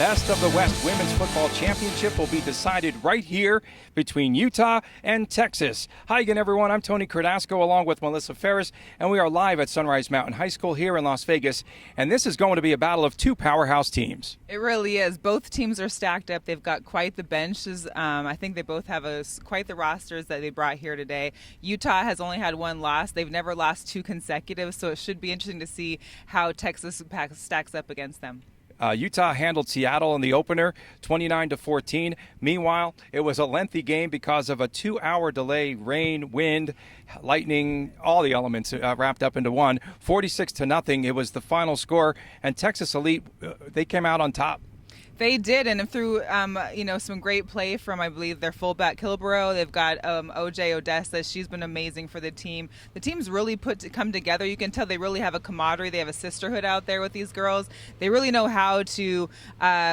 Best of the West Women's Football Championship will be decided right here between Utah and Texas. Hi again, everyone. I'm Tony Cardasco along with Melissa Ferris, and we are live at Sunrise Mountain High School here in Las Vegas. And this is going to be a battle of two powerhouse teams. It really is. Both teams are stacked up. They've got quite the benches. I think they both have quite the rosters that they brought here today. Utah has only had one loss. They've never lost two consecutive, so it should be interesting to see how Texas stacks up against them. Utah handled Seattle in the opener 29-14. Meanwhile, it was a lengthy game because of a 2-hour delay, rain, wind, lightning, all the elements wrapped up into one. 46-0, it was the final score, and Texas Elite, they came out on top. They did, and through some great play from, I believe, their fullback Kilborough. They've got OJ Odessa. She's been amazing for the team. The team's really come together. You can tell they really have a camaraderie. They have a sisterhood out there with these girls. They really know how to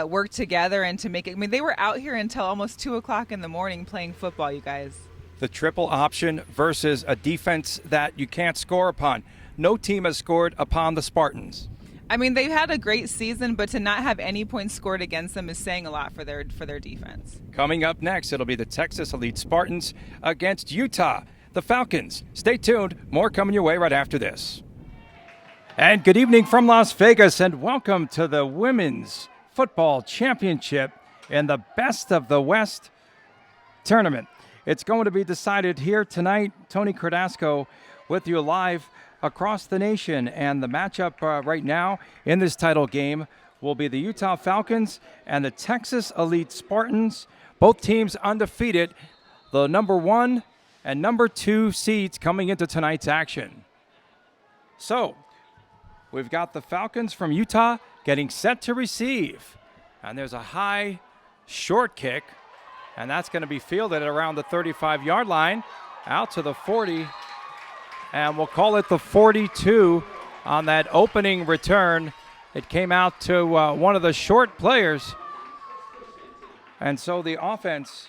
work together and to make it. I mean, they were out here until almost 2 o'clock in the morning playing football, you guys. The triple option versus a defense that you can't score upon. No team has scored upon the Spartans. I mean, they've had a great season, but to not have any points scored against them is saying a lot for their defense. Coming up next, it'll be the Texas Elite Spartans against Utah, the Falcons. Stay tuned. More coming your way right after this. And good evening from Las Vegas, and welcome to the Women's Football Championship in the Best of the West tournament. It's going to be decided here tonight. Tony Cardasco with you live across the nation, and the matchup right now in this title game will be the Utah Falcons and the Texas Elite Spartans. Both teams undefeated, the number 1 and number 2 seeds coming into tonight's action. So we've got the Falcons from Utah getting set to receive, and there's a high short kick, and that's going to be fielded at around the 35-yard line out to the 40. And we'll call it the 42 on that opening return. It came out to one of the short players. And so the offense,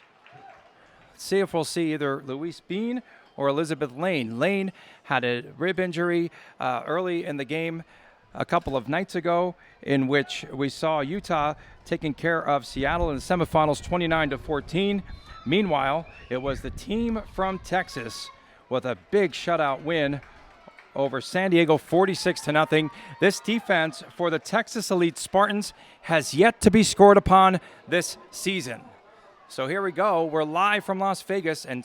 let's see if we'll see either Louise Bean or Elizabeth Lane. Lane had a rib injury early in the game a couple of nights ago, in which we saw Utah taking care of Seattle in the semifinals 29-14. Meanwhile, it was the team from Texas with a big shutout win over San Diego, 46-0. This defense for the Texas Elite Spartans has yet to be scored upon this season. So here we go. We're live from Las Vegas and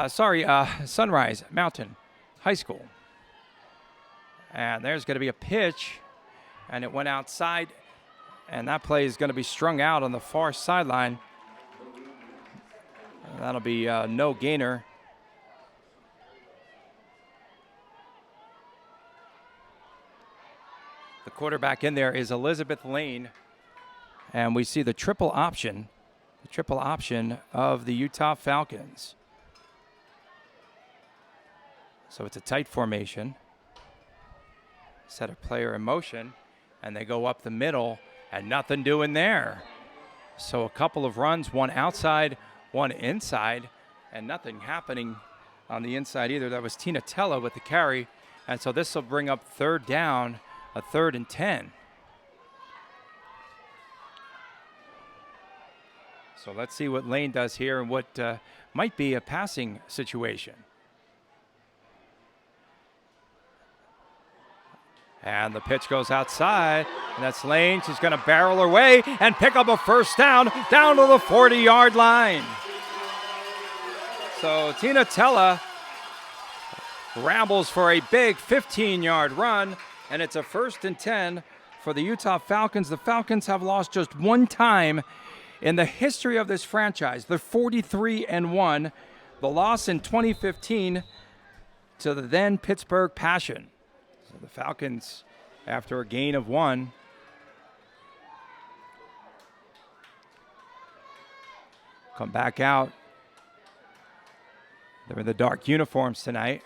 Sunrise Mountain High School. And there's going to be a pitch, and it went outside, and that play is going to be strung out on the far sideline. That'll be no gainer. The quarterback in there is Elizabeth Lane, and we see the triple option of the Utah Falcons. So it's a tight formation. Set a player in motion, and they go up the middle, and nothing doing there. So a couple of runs, one outside, one inside, and nothing happening on the inside either. That was Tina Tella with the carry, and so this will bring up third down, a 3rd and 10. So let's see what Lane does here and what might be a passing situation. And the pitch goes outside, and that's Lane. She's going to barrel her way and pick up a first down to the 40-yard line. So Tina Tella rambles for a big 15-yard run, and it's a 1st and 10 for the Utah Falcons. The Falcons have lost just one time in the history of this franchise. They're 43-1. The loss in 2015 to the then Pittsburgh Passion. So the Falcons, after a gain of 1, come back out. They're in the dark uniforms tonight.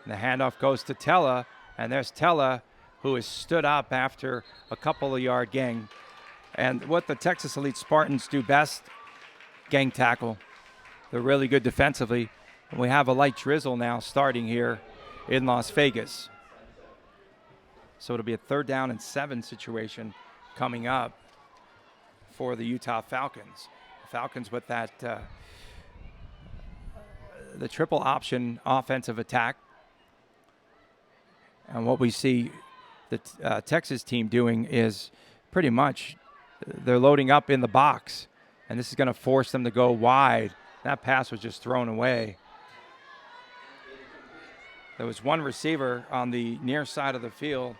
And the handoff goes to Tella. And there's Tella, who has stood up after a couple of yard gang. And what the Texas Elite Spartans do best, gang tackle. They're really good defensively. And we have a light drizzle now starting here in Las Vegas. So it'll be a 3rd down and 7 situation coming up for the Utah Falcons. Falcons with that the triple option offensive attack. And what we see the Texas team doing is pretty much they're loading up in the box, and this is going to force them to go wide. That pass was just thrown away. There was one receiver on the near side of the field,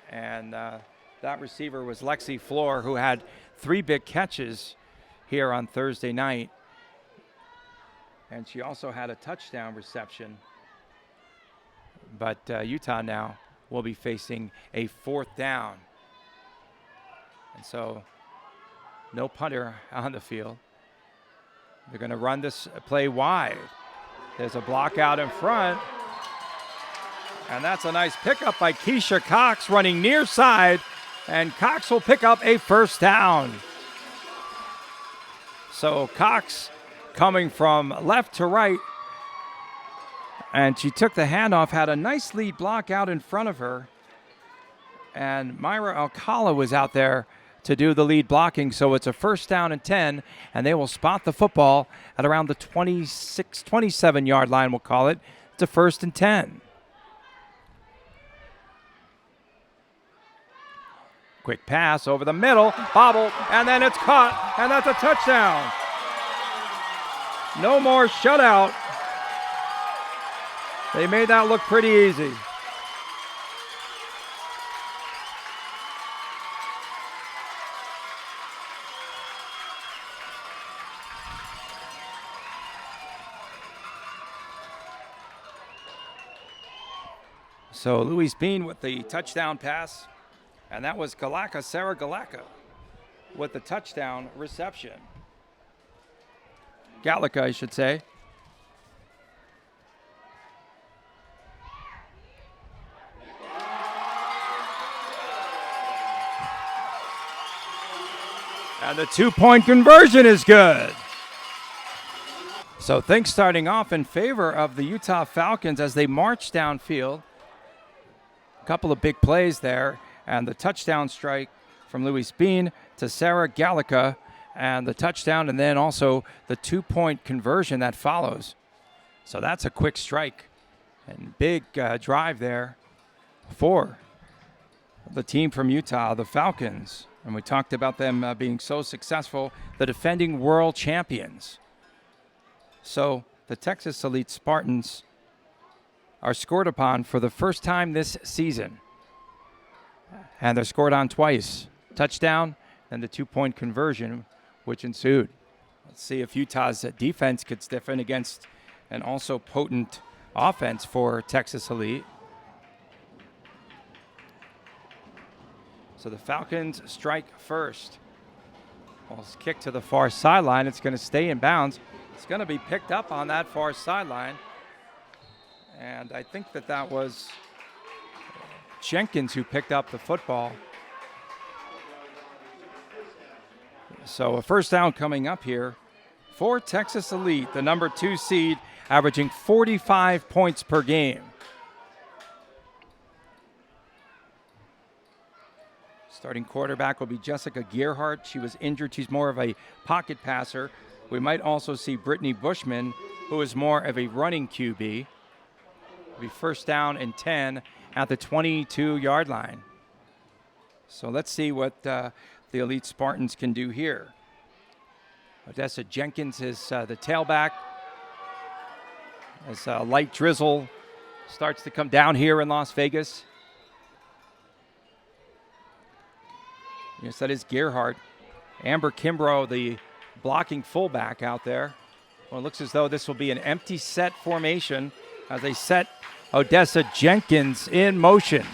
and that receiver was Lexi Floor, who had 3 big catches here on Thursday night. And she also had a touchdown reception. But Utah now will be facing a 4th down. And so no punter on the field. They're going to run this play wide. There's a block out in front. And that's a nice pickup by Keisha Cox running near side. And Cox will pick up a 1st down. So Cox coming from left to right. And she took the handoff, had a nice lead block out in front of her. And Myra Alcala was out there to do the lead blocking. So it's a 1st down and 10. And they will spot the football at around the 26, 27-yard line, we'll call it. It's a 1st and 10. Quick pass over the middle, bobble, and then it's caught, and that's a touchdown. No more shutout. They made that look pretty easy. So Louise Bean with the touchdown pass. And that was Sarah Galaka with the touchdown reception. Galaka, I should say. And the 2-point conversion is good. So things starting off in favor of the Utah Falcons as they march downfield. A couple of big plays there. And the touchdown strike from Louise Bean to Sarah Gallica, and the touchdown, and then also the 2-point conversion that follows. So that's a quick strike and big drive there for the team from Utah, the Falcons. And we talked about them being so successful, the defending world champions. So the Texas Elite Spartans are scored upon for the first time this season. And they're scored on twice. Touchdown and the 2-point conversion, which ensued. Let's see if Utah's defense could stiffen against an also potent offense for Texas Elite. So the Falcons strike first. Ball's kicked to the far sideline. It's going to stay in bounds. It's going to be picked up on that far sideline. And I think that was Jenkins who picked up the football. So a 1st down coming up here for Texas Elite, the number 2 seed, averaging 45 points per game. Starting quarterback will be Jessica Gearhart. She was injured. She's more of a pocket passer. We might also see Brittany Bushman, who is more of a running QB. It'll be 1st down and 10 at the 22-yard line. So let's see what the Elite Spartans can do here. Odessa Jenkins is the tailback. As light drizzle starts to come down here in Las Vegas. Yes, that is Gearhart. Amber Kimbrough, the blocking fullback out there. Well, it looks as though this will be an empty set formation as they set Odessa Jenkins in motion.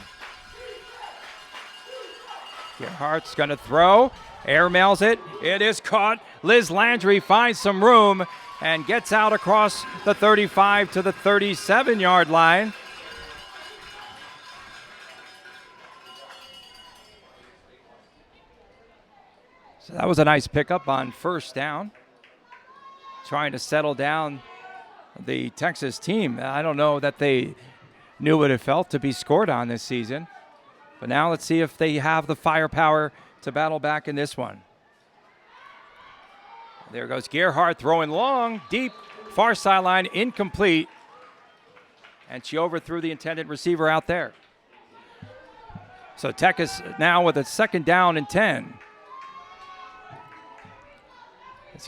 Gearhart's going to throw. Air mails it. It is caught. Liz Landry finds some room and gets out across the 35 to the 37-yard line. So that was a nice pickup on 1st down. Trying to settle down the Texas team. I don't know that they knew what it felt to be scored on this season. But now let's see if they have the firepower to battle back in this one. There goes Gerhardt throwing long, deep, far sideline, incomplete. And she overthrew the intended receiver out there. So Tech is now with a 2nd down and 10. It's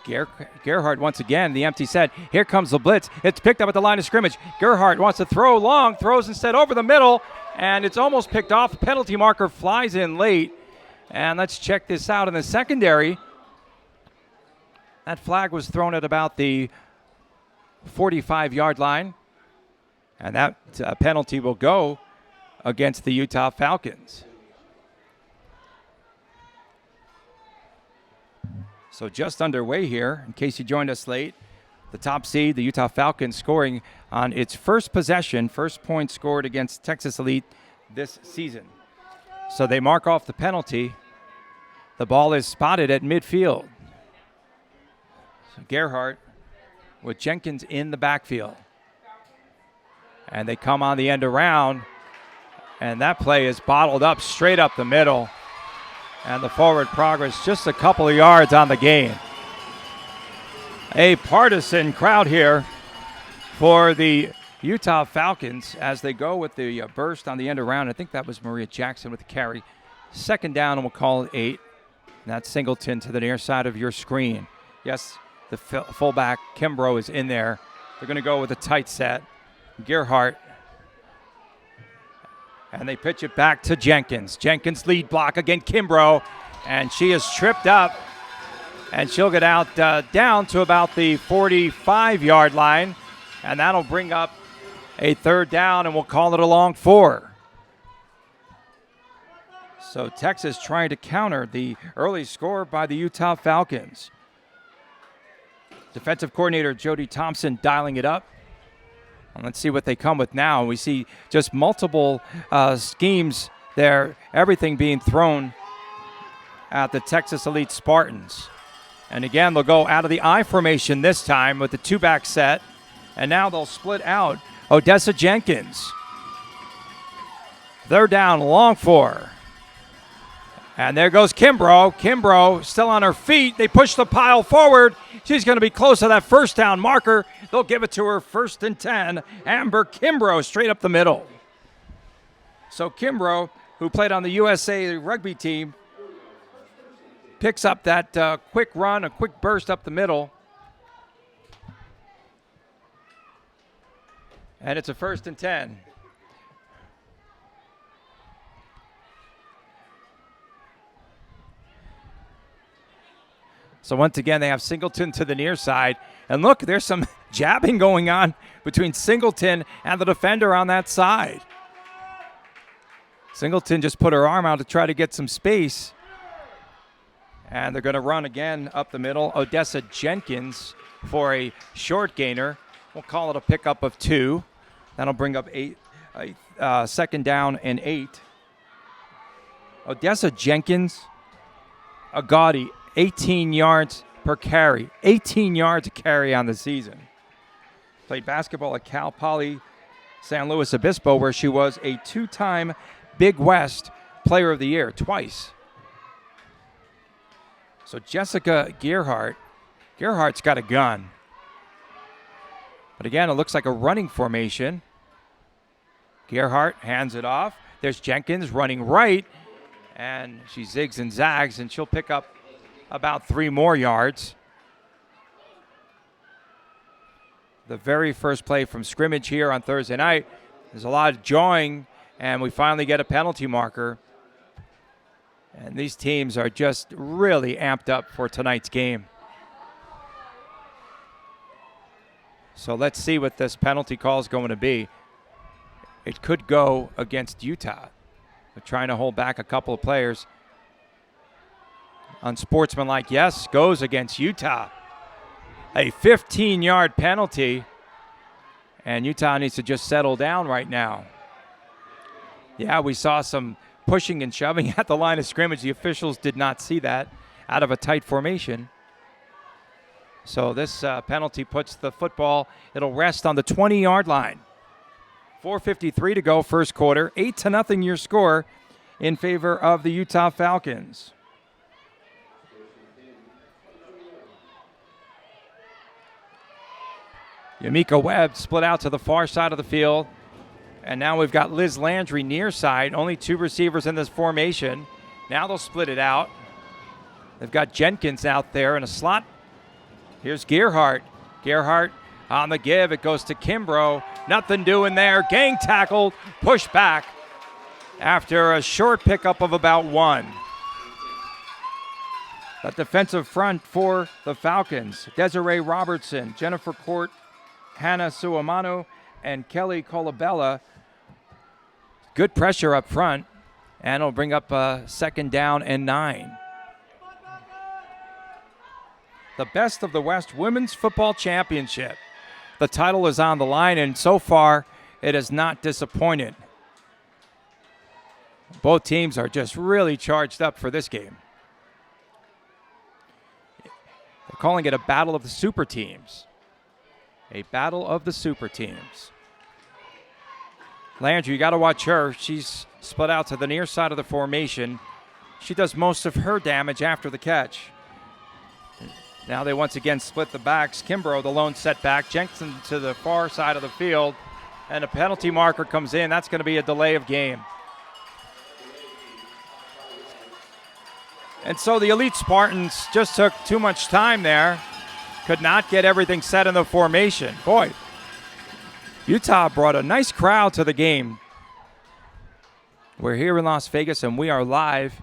Gerhardt once again, the empty set. Here comes the blitz. It's picked up at the line of scrimmage. Gerhardt wants to throw long, throws instead over the middle, and it's almost picked off. Penalty marker flies in late. And let's check this out in the secondary. That flag was thrown at about the 45-yard line. And that penalty will go against the Utah Falcons. So just underway here, in case you joined us late. The top seed, the Utah Falcons, scoring on its first possession, first point scored against Texas Elite this season. So they mark off the penalty. The ball is spotted at midfield. So Gerhardt with Jenkins in the backfield. And they come on the end around, and that play is bottled up straight up the middle. And the forward progress just a couple of yards on the gain. A partisan crowd here for the Utah Falcons as they go with the burst on the end around. I think that was Maria Jackson with the carry. 2nd down, and we'll call it 8. And that's Singleton to the near side of your screen. Yes, the fullback, Kimbrough, is in there. They're going to go with a tight set. Gerhardt. And they pitch it back to Jenkins. Jenkins lead block again, Kimbrough. And she is tripped up. And she'll get out down to about the 45-yard line. And that'll bring up a 3rd down, and we'll call it a long 4. So Texas trying to counter the early score by the Utah Falcons. Defensive coordinator Jody Thompson dialing it up. And let's see what they come with now. We see just multiple schemes there, everything being thrown at the Texas Elite Spartans. And again, they'll go out of the I formation this time with the 2-back set. And now they'll split out Odessa Jenkins. 3rd down, long 4. And there goes Kimbrough. Kimbrough still on her feet. They push the pile forward. She's going to be close to that 1st down marker. They'll give it to her 1st and 10. Amber Kimbrough straight up the middle. So Kimbrough, who played on the USA rugby team, picks up that quick run, a quick burst up the middle. And it's a 1st and 10. So once again, they have Singleton to the near side. And look, there's some jabbing going on between Singleton and the defender on that side. Singleton just put her arm out to try to get some space. And they're going to run again up the middle. Odessa Jenkins for a short gainer. We'll call it a pickup of 2. That'll bring up 2nd down and 8. Odessa Jenkins, a gaudy 18 yards per carry. 18 yards a carry on the season. Played basketball at Cal Poly San Luis Obispo, where she was a 2-time Big West Player of the Year, twice. So Jessica Gerhardt's got a gun. But again, it looks like a running formation. Gerhardt hands it off. There's Jenkins running right. And she zigs and zags, and she'll pick up about 3 more yards. The very first play from scrimmage here on Thursday night. There's a lot of jawing, and we finally get a penalty marker. And these teams are just really amped up for tonight's game. So let's see what this penalty call is going to be. It could go against Utah. They're trying to hold back a couple of players. Unsportsmanlike, yes, goes against Utah. A 15-yard penalty. And Utah needs to just settle down right now. Yeah, we saw some pushing and shoving at the line of scrimmage. The officials did not see that out of a tight formation. So this penalty puts the football, it'll rest on the 20-yard line. 4:53 to go, first quarter. 8-0 your score in favor of the Utah Falcons. Yamika Webb split out to the far side of the field. And now we've got Liz Landry near side. Only 2 receivers in this formation. Now they'll split it out. They've got Jenkins out there in a slot. Here's Gerhardt. Gerhardt on the give. It goes to Kimbrough. Nothing doing there. Gang tackled. Pushed back after a short pickup of about 1. The defensive front for the Falcons. Desiree Robertson, Jennifer Court, Hannah Suamano, and Kelly Colabella. Good pressure up front, and it'll bring up a 2nd down and 9. The Best of the West Women's Football Championship. The title is on the line, and so far it has not disappointed. Both teams are just really charged up for this game. They're calling it a battle of the super teams. A battle of the super teams. Landry, you got to watch her. She's split out to the near side of the formation. She does most of her damage after the catch. Now they once again split the backs. Kimbrough, the lone setback. Jensen to the far side of the field. And a penalty marker comes in. That's going to be a delay of game. And so the elite Spartans just took too much time there. Could not get everything set in the formation. Boy, Utah brought a nice crowd to the game. We're here in Las Vegas and we are live.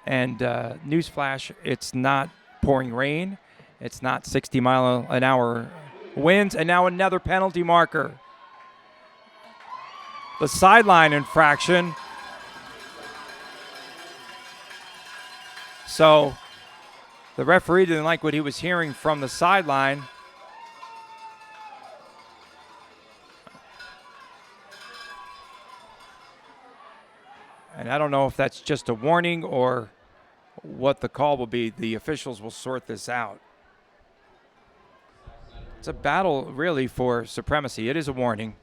And newsflash, it's not pouring rain. It's not 60-mile-an-hour winds. And now another penalty marker. The sideline infraction. So the referee didn't like what he was hearing from the sideline. And I don't know if that's just a warning or what the call will be. The officials will sort this out. It's a battle, really, for supremacy. It is a warning.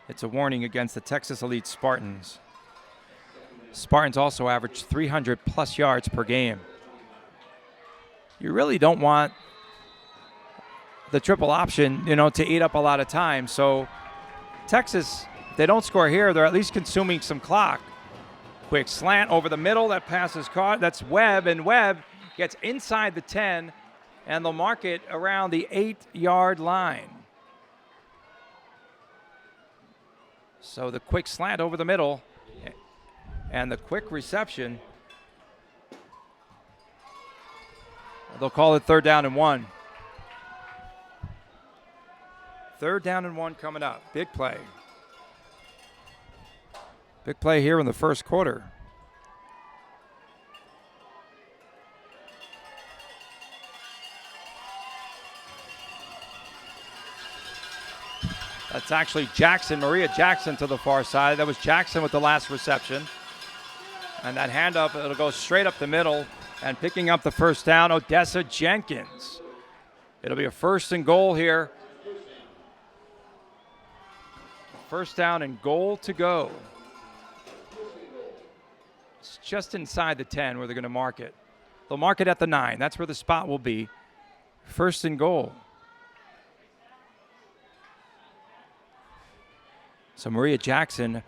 It's a warning against the Texas Elite Spartans. Spartans also average 300-plus yards per game. You really don't want the triple option, to eat up a lot of time. So Texas, if they don't score here, they're at least consuming some clock. Quick slant over the middle. That pass is caught. That's Webb, and Webb gets inside the 10, and they'll mark it around the 8-yard line. So the quick slant over the middle and the quick reception. They'll call it 3rd down and 1. 3rd down and 1 coming up. Big play. Big play here in the first quarter. That's actually Jackson, Maria Jackson to the far side. That was Jackson with the last reception. And that handoff, it'll go straight up the middle. And picking up the first down, Odessa Jenkins. It'll be a 1st and goal here. 1st down and goal to go. It's just inside the 10 where they're going to mark it. They'll mark it at the 9. That's where the spot will be. 1st and goal. So Maria Jackson,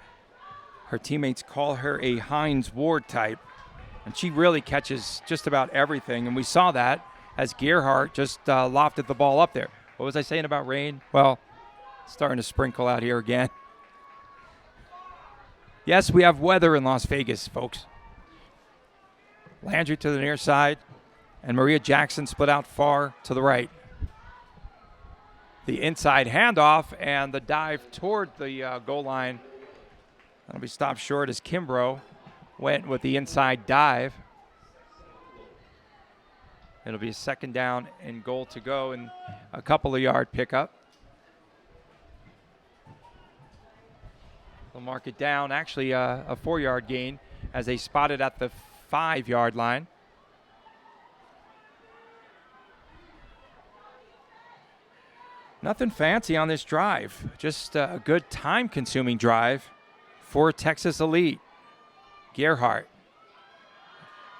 her teammates call her a Hines Ward type. And she really catches just about everything. And we saw that as Gerhardt just lofted the ball up there. What was I saying about rain? Well, it's starting to sprinkle out here again. Yes, we have weather in Las Vegas, folks. Landry to the near side. And Maria Jackson split out far to the right. The inside handoff and the dive toward the goal line. That'll be stopped short as Kimbrough went with the inside dive. It'll be a 2nd down and goal to go and a couple of yard pickup. They'll mark it down, actually a 4-yard gain as they spot it at the 5-yard line. Nothing fancy on this drive, just a good time-consuming drive for Texas Elite. Gerhardt.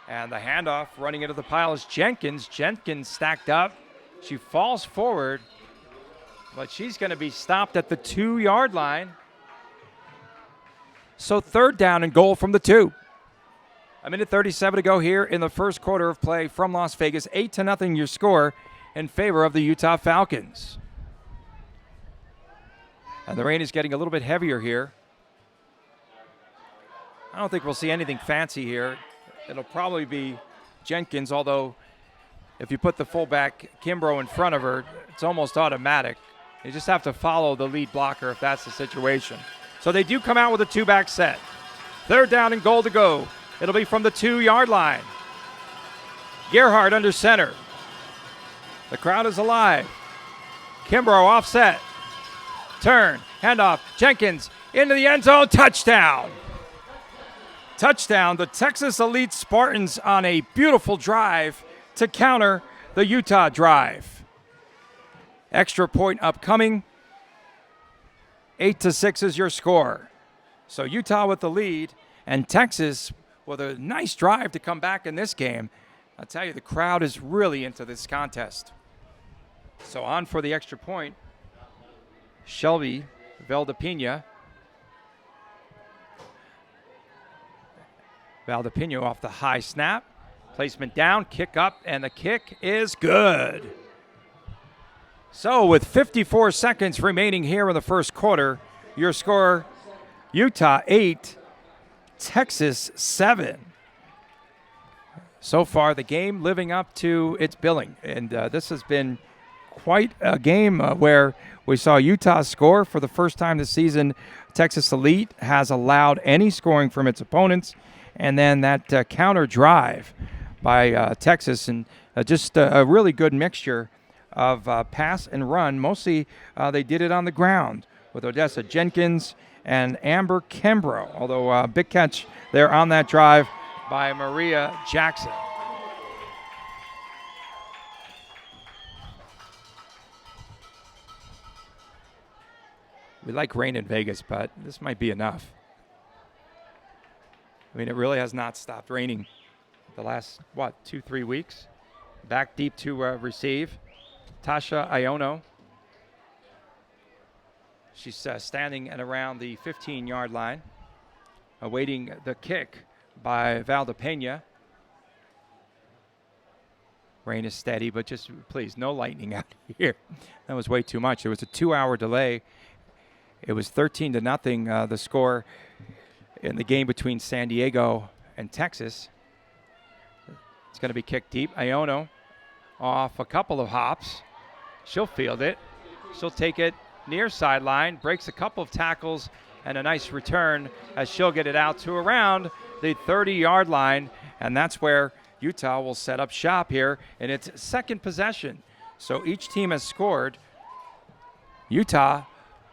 And the handoff running into the pile is Jenkins. Jenkins stacked up, She falls forward, but she's going to be stopped at the 2-yard line. So 3rd down and goal from the 2. 1:37 to go here in the first quarter of play from Las Vegas. 8-0 your score in favor of the Utah Falcons. And the rain is getting a little bit heavier here. I don't think we'll see anything fancy here. It'll probably be Jenkins, although if you put the fullback Kimbrough in front of her, it's almost automatic. You just have to follow the lead blocker if that's the situation. So they do come out with a 2-back set. 3rd down and goal to go. It'll be from the 2-yard line. Gerhardt under center. The crowd is alive. Kimbrough offset. Turn, handoff, Jenkins into the end zone, touchdown. Touchdown, the Texas Elite Spartans on a beautiful drive to counter the Utah drive. Extra point upcoming. 8-6 is your score. So Utah with the lead and Texas with a nice drive to come back in this game. I'll tell you, the crowd is really into this contest. So on for the extra point. Shelby Valdepina. Valdepina off the high snap. Placement down, kick up, and the kick is good. So with 54 seconds remaining here in the first quarter, your score, Utah 8, Texas 7. So far, the game living up to its billing. And this has been quite a game where we saw Utah score for the first time this season. Texas Elite has allowed any scoring from its opponents. And then that counter drive by Texas, and just a really good mixture of pass and run. Mostly they did it on the ground with Odessa Jenkins and Amber Kimbrough, although big catch there on that drive by Maria Jackson. We like rain in Vegas, but this might be enough. I mean, it really has not stopped raining the last, 2-3 weeks. Back deep to receive. Tasha Iono. She's standing at around the 15-yard line, awaiting the kick by Valdepina. Rain is steady, but just please, no lightning out here. That was way too much. It was a 2-hour delay. It was 13-0, the score in the game between San Diego and Texas. It's going to be kicked deep. Iono off a couple of hops. She'll field it. She'll take it near sideline, breaks a couple of tackles, and a nice return as she'll get it out to around the 30-yard line, and that's where Utah will set up shop here in its second possession. So each team has scored. Utah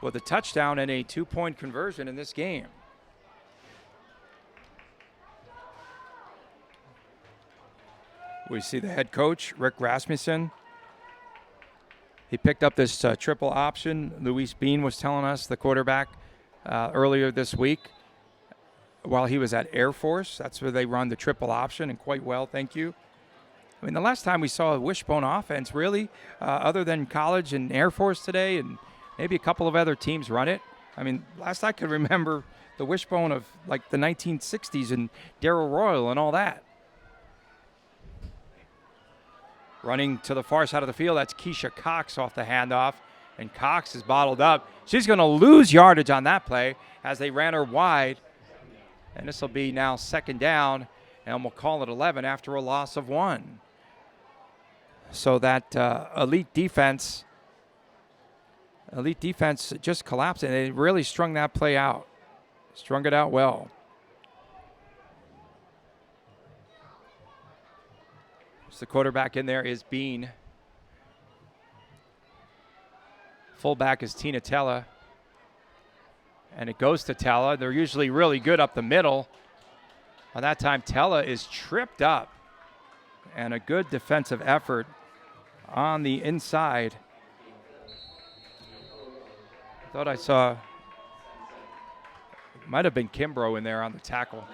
with a touchdown and a 2-point conversion in this game. We see the head coach, Rick Rasmussen. He picked up this triple option. Luis Bean was telling us, the quarterback, earlier this week while he was at Air Force. That's where they run the triple option, and quite well, thank you. I mean, the last time we saw a wishbone offense, really, other than college and Air Force today, and maybe a couple of other teams run it. I mean, last I could remember the wishbone of, like, the 1960s and Darrell Royal and all that. Running to the far side of the field, that's Keisha Cox off the handoff, and Cox is bottled up. She's going to lose yardage on that play as they ran her wide, and this will be now 2nd down, and we'll call it 11 after a loss of 1. So that elite defense just collapsed, and they really strung that play out, strung it out well. The quarterback in there is Bean. Fullback is Tina Tella. And it goes to Tella. They're usually really good up the middle. By that time, Tella is tripped up. And a good defensive effort on the inside. I thought I saw, might have been Kimbrough in there on the tackle.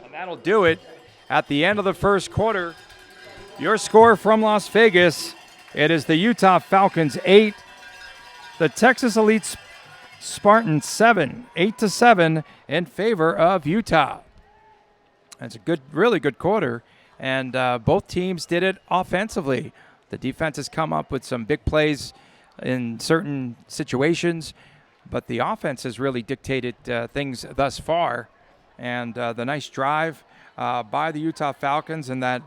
And that'll do it. At the end of the first quarter, your score from Las Vegas, It is the Utah Falcons 8, the Texas Elite Spartans 7, 8-7 in favor of Utah. That's a really good quarter, and both teams did it offensively. The defense has come up with some big plays in certain situations, but the offense has really dictated things thus far. And the nice drive by the Utah Falcons and that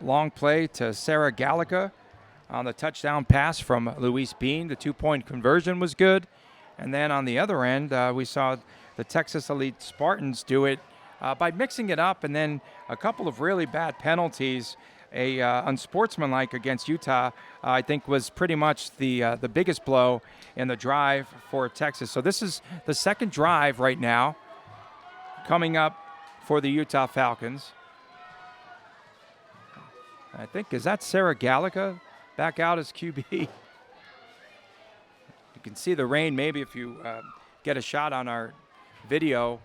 long play to Sarah Gallica on the touchdown pass from Luis Bean. The 2-point conversion was good. And then on the other end, we saw the Texas Elite Spartans do it by mixing it up, and then a couple of really bad penalties. Unsportsmanlike against Utah, I think, was pretty much the biggest blow in the drive for Texas. So this is the second drive right now coming up for the Utah Falcons. I think, is that Sarah Gallica back out as QB? You can see the rain maybe if you get a shot on our video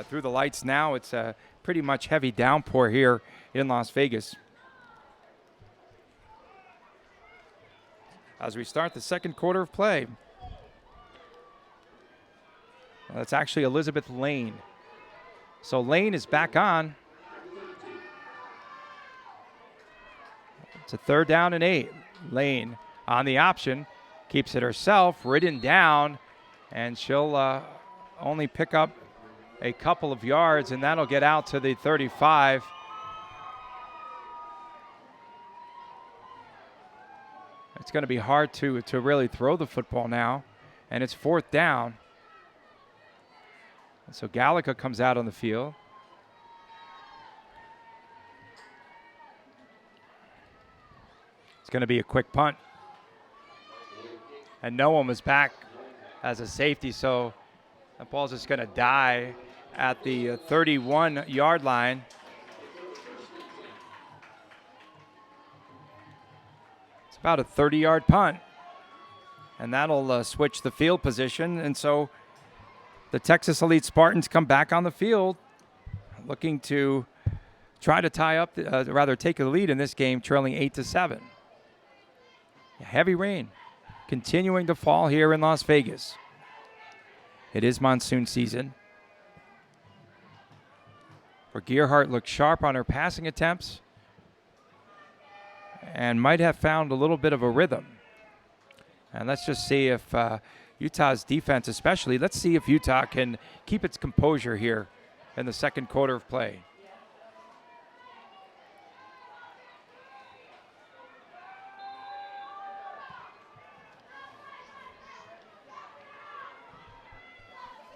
through the lights now. It's a pretty much heavy downpour here in Las Vegas. As we start the second quarter of play. Well, that's actually Elizabeth Lane. So Lane is back on. It's a 3rd down and 8. Lane on the option, keeps it herself, ridden down, and she'll only pick up a couple of yards, and that'll get out to the 35. It's going to be hard to really throw the football now, and it's 4th down. And so Gallica comes out on the field. It's going to be a quick punt. And no one was back as a safety, so that ball's just going to die at the 31-yard line. It's about a 30-yard punt, and that'll switch the field position. And so the Texas Elite Spartans come back on the field, looking to try to tie up, take the lead in this game, trailing 8-7. Heavy rain continuing to fall here in Las Vegas. It is monsoon season. For Gearhart looked sharp on her passing attempts and might have found a little bit of a rhythm. And let's just see if Utah's defense especially, let's see if Utah can keep its composure here in the second quarter of play.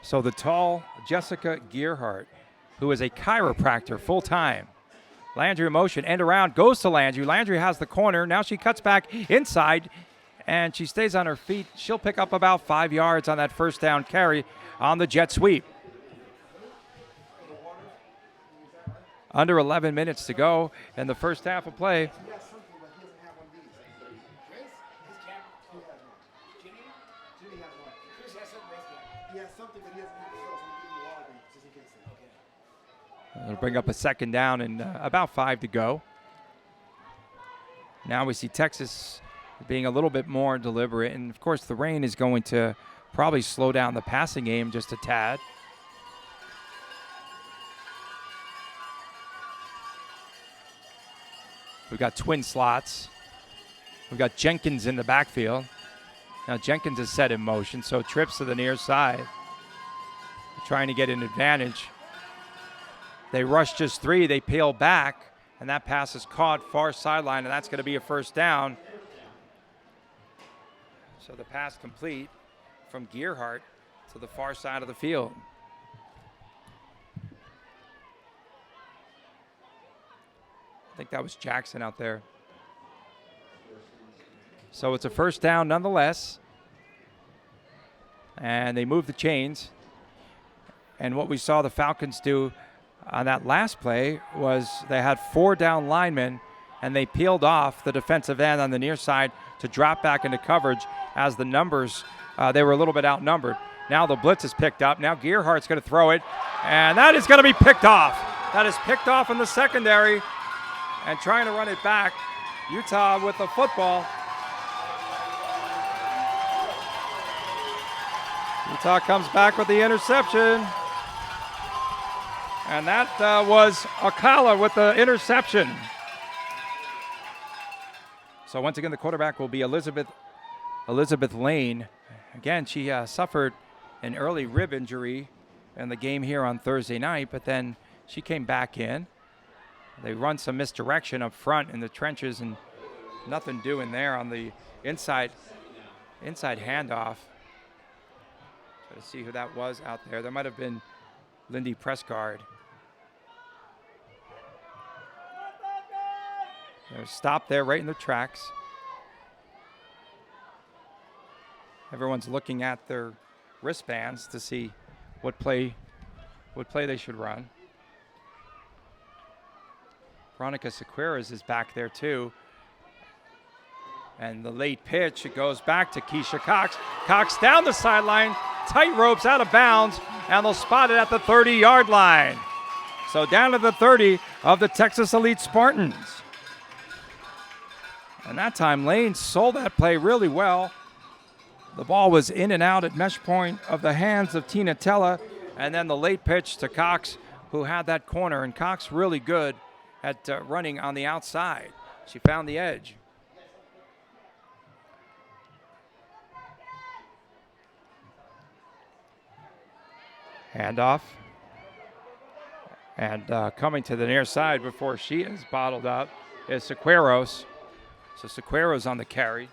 So the tall Jessica Gearhart, who is a chiropractor full-time. Landry in motion, end around, goes to Landry. Landry has the corner. Now she cuts back inside, and she stays on her feet. She'll pick up about 5 yards on that first down carry on the jet sweep. Under 11 minutes to go in the first half of play. It'll bring up a 2nd down and about 5 to go. Now we see Texas being a little bit more deliberate. And, of course, the rain is going to probably slow down the passing game just a tad. We've got twin slots. We've got Jenkins in the backfield. Now Jenkins is set in motion, so trips to the near side. Trying to get an advantage. They rush just 3. They peel back, and that pass is caught far sideline, and that's going to be a 1st down. So the pass complete from Gearhart to the far side of the field. I think that was Jackson out there. So it's a 1st down nonetheless. And they move the chains. And what we saw the Falcons do on that last play was they had 4 down linemen, and they peeled off the defensive end on the near side to drop back into coverage as the numbers, they were a little bit outnumbered. Now the blitz is picked up. Now Gearhart's going to throw it, and that is going to be picked off. That is picked off in the secondary, and trying to run it back. Utah with the football. Utah comes back with the interception. And that was Akala with the interception. So once again, the quarterback will be Elizabeth Lane. Again, she suffered an early rib injury in the game here on Thursday night, but then she came back in. They run some misdirection up front in the trenches and nothing doing there on the inside handoff. Try to see who that was out there. There might have been Lindy Prescard. They're stopped there right in their tracks. Everyone's looking at their wristbands to see what play they should run. Veronica Sequeiros is back there too. And the late pitch, it goes back to Keisha Cox. Cox down the sideline, tight ropes out of bounds, and they'll spot it at the 30-yard line. So down to the 30 of the Texas Elite Spartans. And that time, Lane sold that play really well. The ball was in and out at mesh point of the hands of Tina Tella, and then the late pitch to Cox, who had that corner, and Cox really good at running on the outside. She found the edge. Handoff. And coming to the near side before she is bottled up is Sequeiros. So Sequeiros on the carry.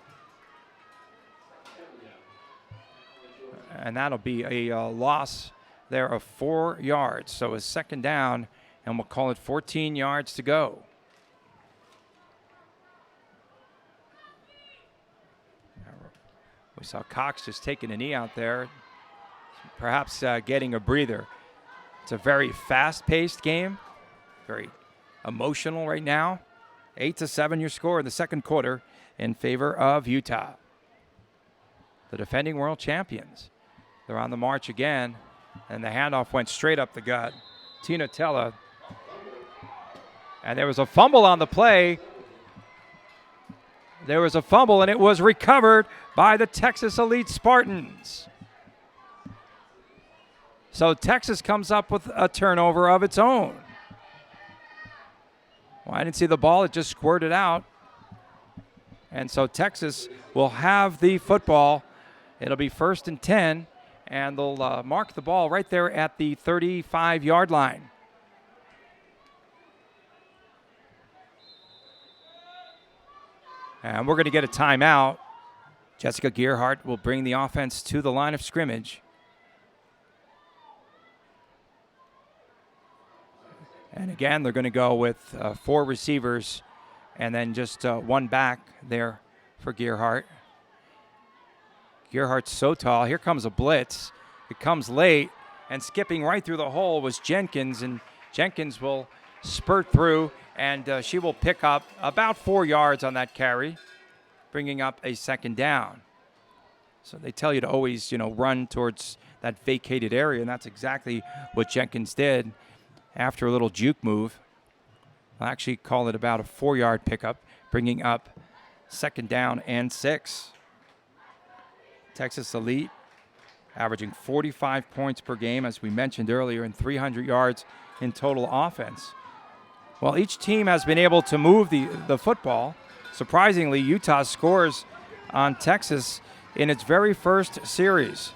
And that'll be a loss there of 4 yards. So a second down, and we'll call it 14 yards to go. We saw Cox just taking a knee out there, perhaps getting a breather. It's a very fast-paced game, very emotional right now. 8-7 your score in the second quarter in favor of Utah. The defending world champions. They're on the march again, and the handoff went straight up the gut. Tina Tella. And there was a fumble on the play. There was a fumble, and it was recovered by the Texas Elite Spartans. So Texas comes up with a turnover of its own. Well, I didn't see the ball. It just squirted out. And so Texas will have the football. It'll be 1st and 10, and they'll mark the ball right there at the 35-yard line. And we're going to get a timeout. Jessica Gearhart will bring the offense to the line of scrimmage. And again, they're going to go with 4 receivers and then just 1 back there for Gearhart. Gearhart's so tall. Here comes a blitz. It comes late, and skipping right through the hole was Jenkins, and Jenkins will spurt through, and she will pick up about 4 yards on that carry, bringing up a second down. So they tell you to always, run towards that vacated area, and that's exactly what Jenkins did. After a little juke move, I'll actually call it about a 4-yard pickup, bringing up second down and 6. Texas Elite averaging 45 points per game, as we mentioned earlier, and 300 yards in total offense. Well, each team has been able to move the football. Surprisingly, Utah scores on Texas in its very first series.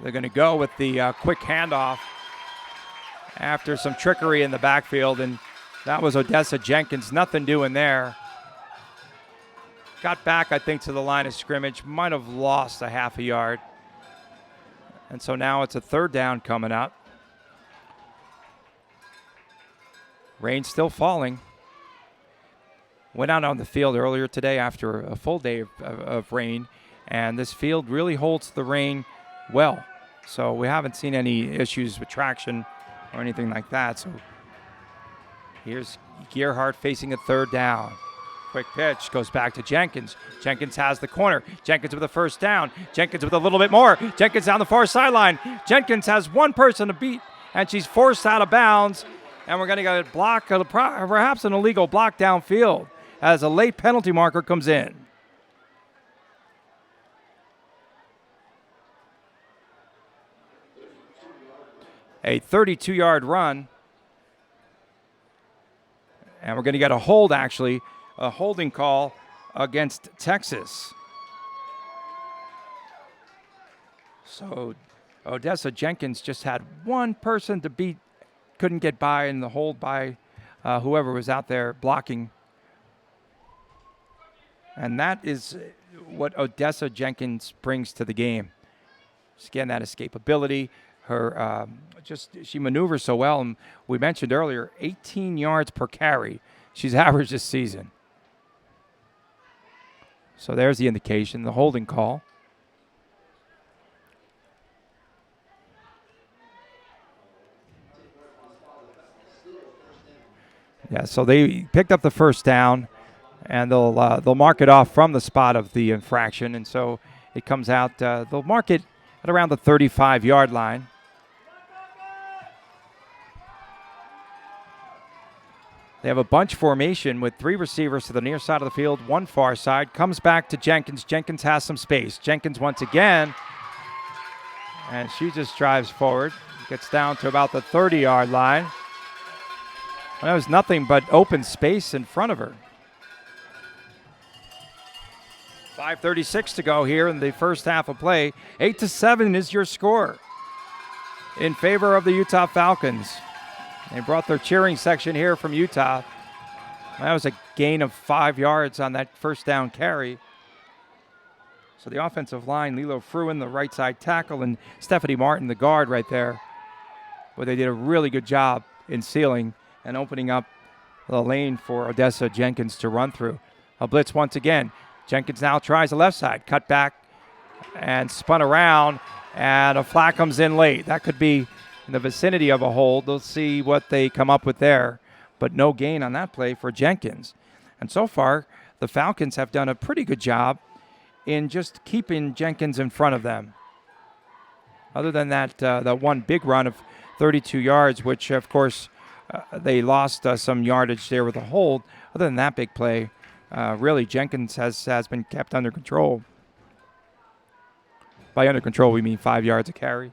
They're going to go with the quick handoff after some trickery in the backfield, and that was Odessa Jenkins. Nothing doing there. Got back, I think, to the line of scrimmage. Might have lost a half a yard. And so now it's a 3rd down coming up. Rain still falling. Went out on the field earlier today after a full day of rain, and this field really holds the rain well. So we haven't seen any issues with traction or anything like that. So here's Gearhart facing a 3rd down. Quick pitch goes back to Jenkins. Jenkins has the corner. Jenkins with a 1st down. Jenkins with a little bit more. Jenkins down the far sideline. Jenkins has one person to beat, and she's forced out of bounds. And we're going to get a block, perhaps an illegal block downfield, as a late penalty marker comes in. a 32-yard run. And we're going to get a hold, actually, a holding call against Texas. So Odessa Jenkins just had one person to beat, couldn't get by, and the hold by whoever was out there blocking. And that is what Odessa Jenkins brings to the game. Just getting that escapability. Her she maneuvers so well. And we mentioned earlier, 18 yards per carry she's averaged this season. So there's the indication, the holding call. Yeah, so they picked up the first down, and they'll mark it off from the spot of the infraction, and so it comes out. They'll mark it at around the 35-yard line. They have a bunch formation with 3 receivers to the near side of the field, 1 far side. Comes back to Jenkins. Jenkins has some space. Jenkins once again, and she just drives forward. Gets down to about the 30-yard line. Well, there was nothing but open space in front of her. 5:36 to go here in the first half of play. 8-7 is your score in favor of the Utah Falcons. They brought their cheering section here from Utah. That was a gain of 5 yards on that first down carry. So the offensive line, Lilo Fruin, the right side tackle, and Stephanie Martin, the guard right there. But they did a really good job in sealing and opening up the lane for Odessa Jenkins to run through. A blitz once again. Jenkins now tries the left side, cut back and spun around, and a flag comes in late. That could be in the vicinity of a hold. They'll see what they come up with there, but no gain on that play for Jenkins. And so far, the Falcons have done a pretty good job in just keeping Jenkins in front of them. Other than that one big run of 32 yards, which, of course, they lost some yardage there with a hold. Other than that big play, really Jenkins has been kept under control. By under control, we mean 5 yards a carry.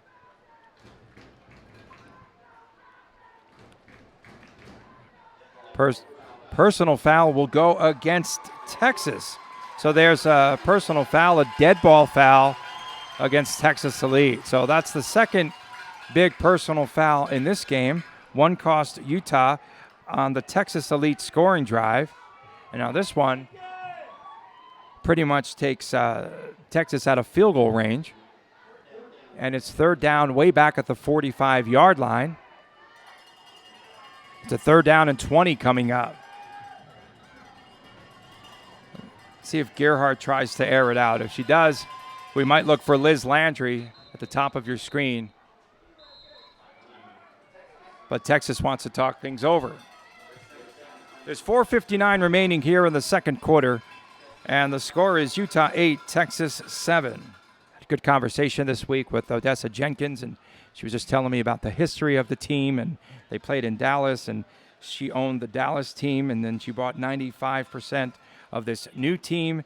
Personal foul will go against Texas. So there's a personal foul, a dead ball foul against Texas Elite. So that's the second big personal foul in this game. One cost Utah on the Texas Elite scoring drive. And now this one pretty much takes Texas out of field goal range. And it's third down way back at the 45-yard line. It's a third down and 20 coming up. See if Gerhardt tries to air it out. If she does, we might look for Liz Landry at the top of your screen. But Texas wants to talk things over. There's 4:59 remaining here in the second quarter, and the score is Utah 8, Texas 7. Had a good conversation this week with Odessa Jenkins, and she was just telling me about the history of the team, and they played in Dallas, and she owned the Dallas team, and then she bought 95% of this new team,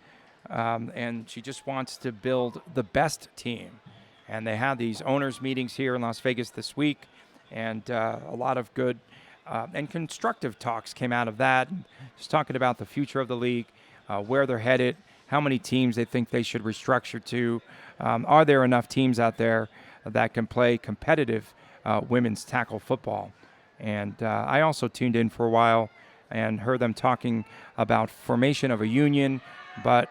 and she just wants to build the best team. And they had these owners meetings here in Las Vegas this week, and a lot of good and constructive talks came out of that. Just talking about the future of the league, where they're headed, how many teams they think they should restructure to. Are there enough teams out there that can play competitive women's tackle football? And I also tuned in for a while and heard them talking about formation of a union, but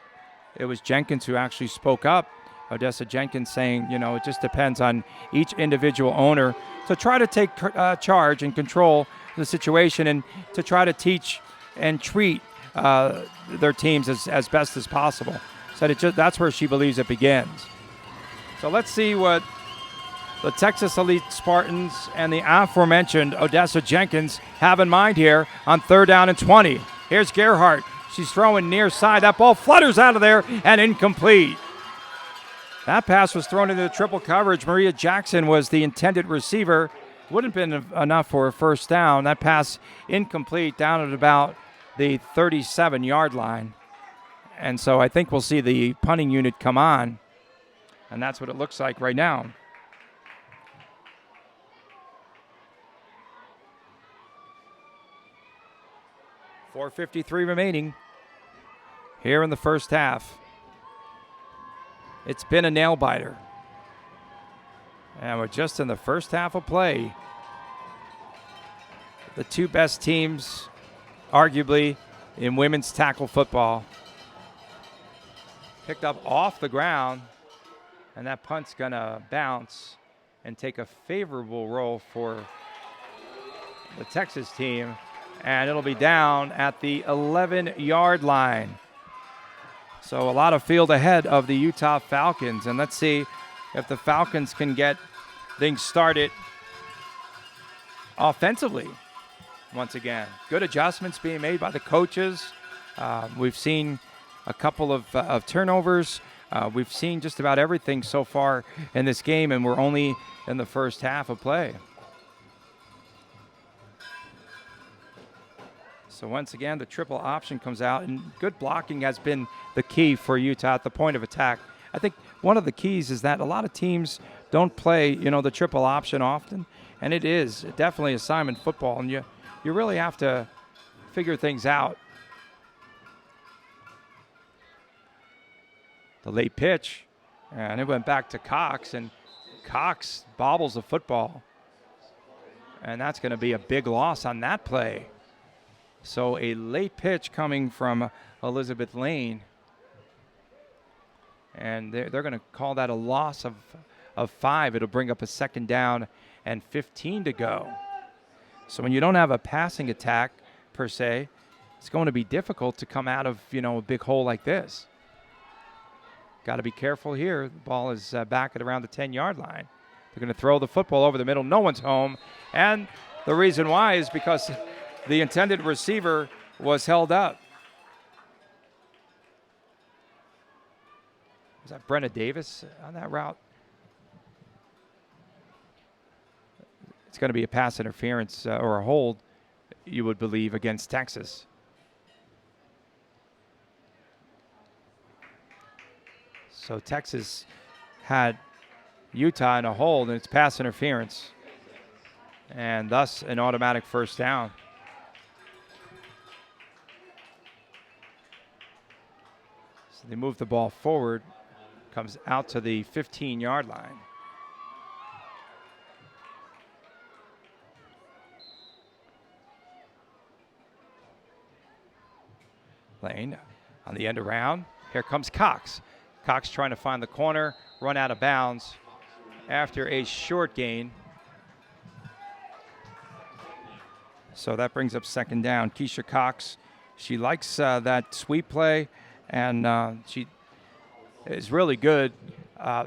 it was Jenkins who actually spoke up. Odessa Jenkins saying, it just depends on each individual owner to try to take charge and control the situation and to try to teach and treat their teams as best as possible. So that's where she believes it begins. So let's see what the Texas Elite Spartans and the aforementioned Odessa Jenkins have in mind here on third down and 20. Here's Gerhardt. She's throwing near side. That ball flutters out of there and incomplete. That pass was thrown into the triple coverage. Maria Jackson was the intended receiver. Wouldn't have been enough for a first down. That pass incomplete down at about the 37-yard line. And so I think we'll see the punting unit come on. And that's what it looks like right now. 4:53 remaining here in the first half. It's been a nail-biter. And we're just in the first half of play. The two best teams, arguably, in women's tackle football. Picked up off the ground, and that punt's going to bounce and take a favorable roll for the Texas team, and it'll be down at the 11-yard line. So a lot of field ahead of the Utah Falcons, and let's see if the Falcons can get things started offensively once again. Good adjustments being made by the coaches. We've seen a couple of turnovers. We've seen just about everything so far in this game, and we're only in the first half of play. So once again, the triple option comes out, and good blocking has been the key for Utah at the point of attack. I think one of the keys is that a lot of teams don't play, the triple option often, and it is definitely assignment football, and you really have to figure things out. The late pitch, and it went back to Cox, and Cox bobbles the football, and that's going to be a big loss on that play. So a late pitch coming from Elizabeth Lane, and they're going to call that a loss of 5. It'll bring up a second down and 15 to go. So when you don't have a passing attack per se, it's going to be difficult to come out of a big hole like this. Got to be careful here. The ball is back at around the 10-yard line. They're going to throw the football over the middle. No one's home, and the reason why is because the intended receiver was held up. Was that Brenna Davis on that route? It's going to be a pass interference or a hold, you would believe, against Texas. So Texas had Utah in a hold, and it's pass interference, and thus an automatic first down. So they move the ball forward, comes out to the 15-yard line. Lane on the end around. Here comes Cox. Cox trying to find the corner, run out of bounds after a short gain. So that brings up second down. Keisha Cox, she likes that sweep play, and she is really good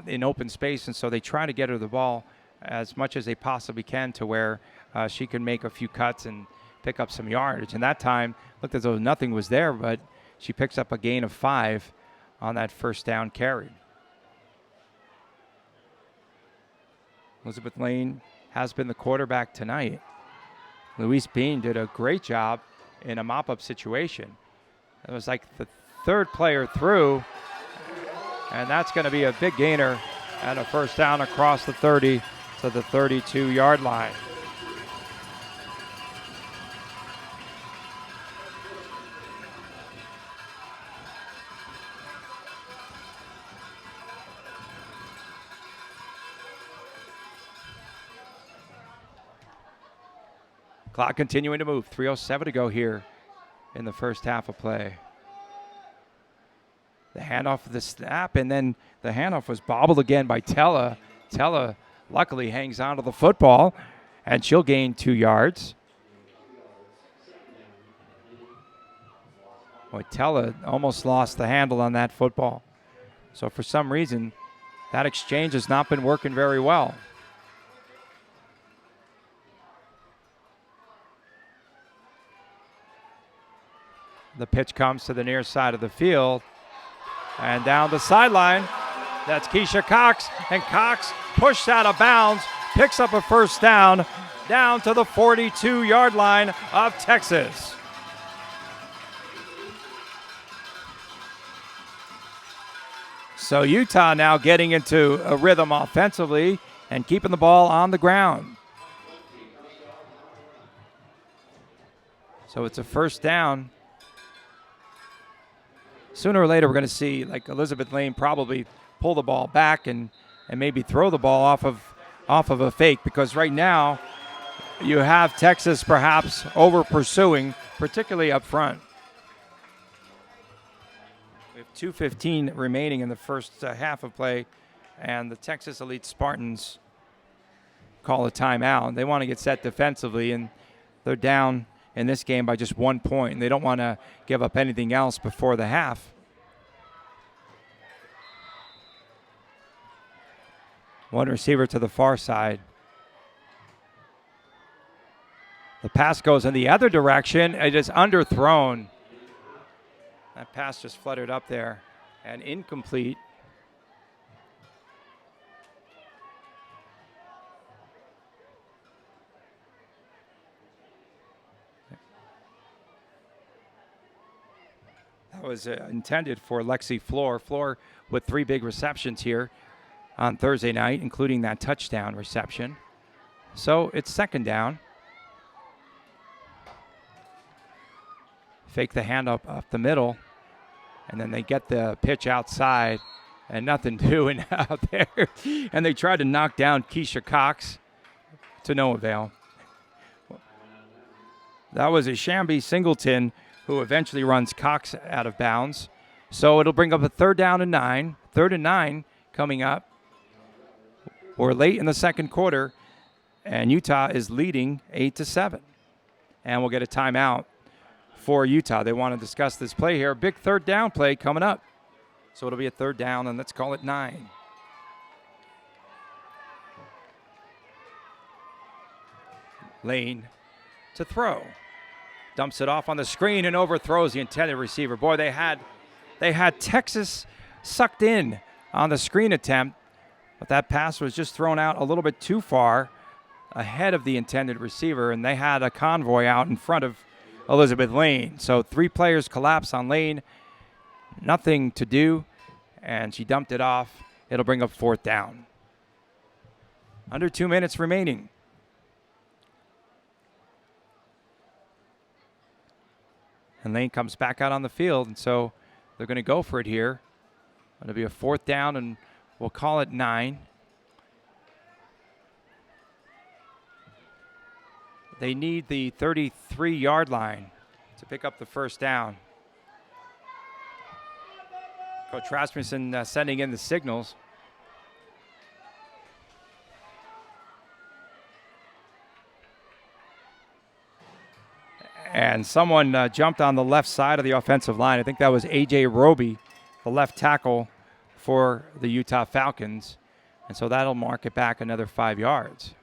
in open space, and so they try to get her the ball as much as they possibly can to where she can make a few cuts and pick up some yardage. And that time, looked as though nothing was there, but she picks up a gain of 5 on that first down carry. Elizabeth Lane has been the quarterback tonight. Louise Bean did a great job in a mop-up situation. It was like the third player through, and that's going to be a big gainer and a first down across the 30 to the 32-yard line. Clock continuing to move. 3:07 to go here in the first half of play. The handoff of the snap, and then the handoff was bobbled again by Tella. Tella luckily hangs on to the football, and she'll gain 2 yards. Boy, Tella almost lost the handle on that football. So for some reason, that exchange has not been working very well. The pitch comes to the near side of the field. And down the sideline, that's Keisha Cox. And Cox pushed out of bounds, picks up a first down to the 42-yard line of Texas. So Utah now getting into a rhythm offensively and keeping the ball on the ground. So it's a first down sooner or later we're going to see like Elizabeth Lane probably pull the ball back and maybe throw the ball off of a fake, because right now you have Texas perhaps over pursuing, particularly up front. We have 2:15 remaining in the first half of play, and the Texas Elite Spartans call a timeout. They want to get set defensively, and they're down in this game by just 1 point, and they don't want to give up anything else before the half. One receiver to the far side. The pass goes in the other direction. It is underthrown. That pass just fluttered up there and incomplete. That was intended for Lexi Floor. Floor with 3 big receptions here on Thursday night, including that touchdown reception. So it's second down. Fake the handoff up the middle, and then they get the pitch outside, and nothing doing out there. And they tried to knock down Keisha Cox to no avail. That was a Shambi Singleton who eventually runs Cox out of bounds. So it'll bring up a 3rd down and 9. 3rd and 9 coming up. We're late in the second quarter, and Utah is leading 8-7. And we'll get a timeout for Utah. They want to discuss this play here. Big 3rd down play coming up. So it'll be a 3rd down, and let's call it 9. Lane to throw. Dumps it off on the screen and overthrows the intended receiver. Boy, they had Texas sucked in on the screen attempt, but that pass was just thrown out a little bit too far ahead of the intended receiver, and they had a convoy out in front of Elizabeth Lane. So 3 players collapse on Lane. Nothing to do, and she dumped it off. It'll bring up 4th down. Under 2 minutes remaining. And Lane comes back out on the field, and so they're going to go for it here. It'll be a 4th down, and we'll call it 9. They need the 33-yard line to pick up the 1st down. Coach Rasmussen sending in the signals. And someone jumped on the left side of the offensive line. I think that was A.J. Roby, the left tackle for the Utah Falcons. And so that'll mark it back another 5 yards.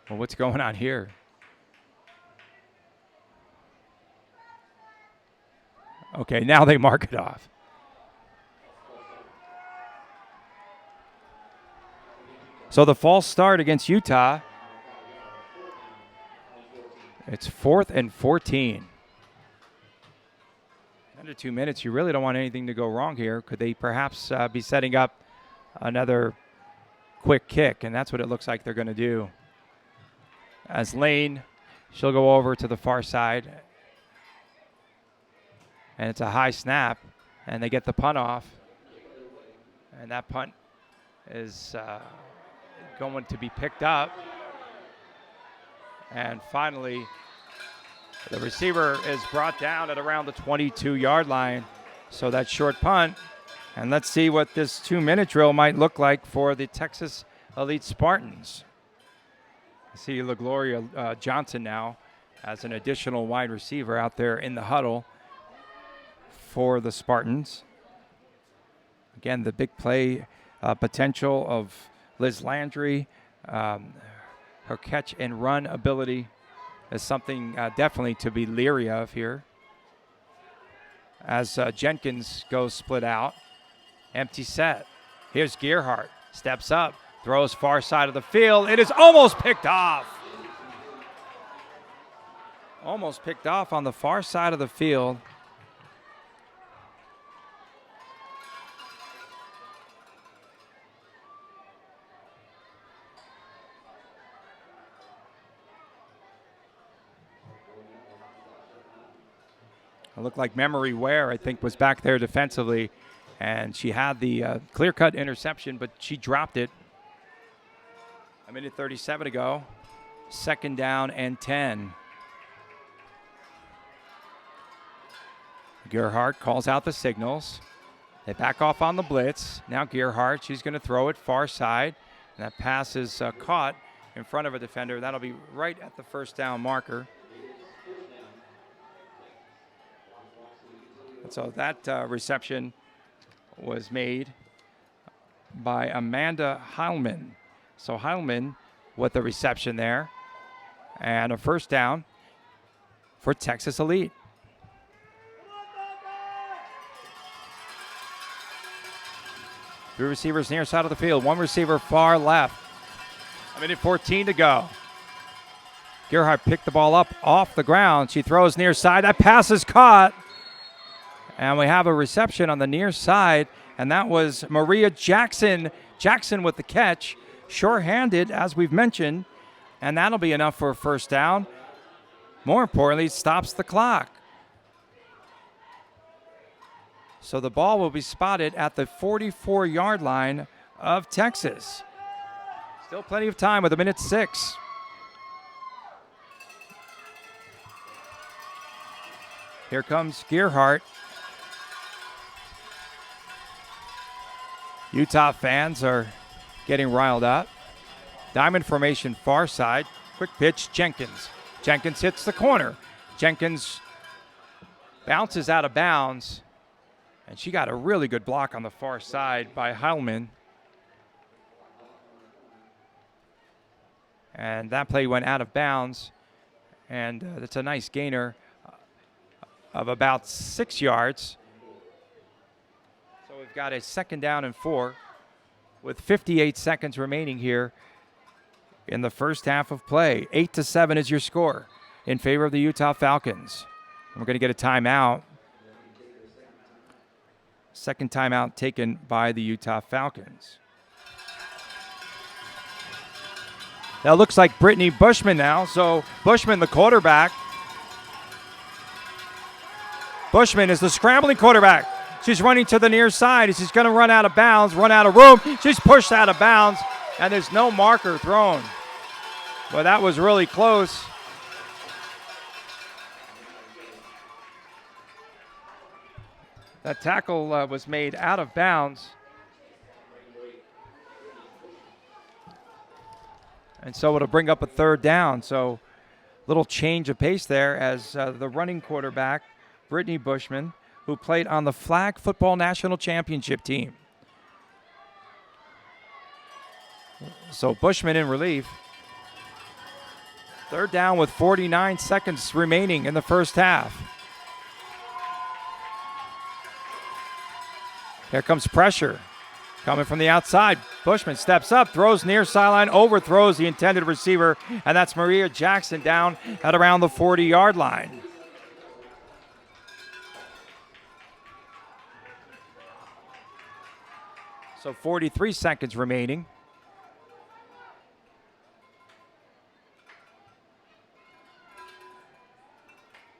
Well, what's going on here? Okay, now they mark it off. So the false start against Utah. It's 4th and 14. Under 2 minutes, you really don't want anything to go wrong here. Could they perhaps be setting up another quick kick? And that's what it looks like they're going to do. As Lane, she'll go over to the far side. And it's a high snap, and they get the punt off. And that punt is going to be picked up. And finally, the receiver is brought down at around the 22-yard line. So that short punt. And let's see what this 2-minute drill might look like for the Texas Elite Spartans. I see LaGloria Johnson now as an additional wide receiver out there in the huddle for the Spartans. Again, the big play potential of Liz Landry, her catch and run ability is something definitely to be leery of here. As Jenkins goes split out, empty set. Here's Gearhart, steps up, throws far side of the field. It is almost picked off. Almost picked off on the far side of the field. It looked like Memory Ware, I think, was back there defensively, and she had the clear-cut interception, but she dropped it. A minute 37 to go. 2nd down and 10. Gerhardt calls out the signals. They back off on the blitz. Now Gerhardt, she's going to throw it far side. And that pass is caught in front of a defender. That'll be right at the 1st down marker. And so that reception was made by Amanda Heilman. So Heilman with the reception there. And a 1st down for Texas Elite. Three receivers near side of the field. One receiver far left. A minute 14 to go. Gerhardt picked the ball up off the ground. She throws near side. That pass is caught. And we have a reception on the near side. And that was Maria Jackson. Jackson with the catch. Sure-handed, as we've mentioned. And that'll be enough for a 1st down. More importantly, stops the clock. So the ball will be spotted at the 44-yard line of Texas. Still plenty of time with a minute 6. Here comes Gerhardt. Utah fans are getting riled up. Diamond formation far side. Quick pitch, Jenkins. Jenkins hits the corner. Jenkins bounces out of bounds. And she got a really good block on the far side by Heilman. And that play went out of bounds. And that's a nice gainer of about 6 yards. So we've got a 2nd down and 4 with 58 seconds remaining here in the first half of play. 8-7 is your score in favor of the Utah Falcons. And we're going to get a timeout. 2nd timeout taken by the Utah Falcons. That looks like Brittany Bushman now. So Bushman, the quarterback. Bushman is the scrambling quarterback. She's running to the near side. She's going to run out of bounds, run out of room. She's pushed out of bounds, and there's no marker thrown. But that was really close. That tackle was made out of bounds. And so it'll bring up a 3rd down. So little change of pace there as the running quarterback, Brittany Bushman, who played on the Flag Football National Championship team. So Bushman in relief. 3rd down with 49 seconds remaining in the first half. Here comes pressure coming from the outside. Bushman steps up, throws near sideline, overthrows the intended receiver, and that's Maria Jackson down at around the 40-yard line. So 43 seconds remaining.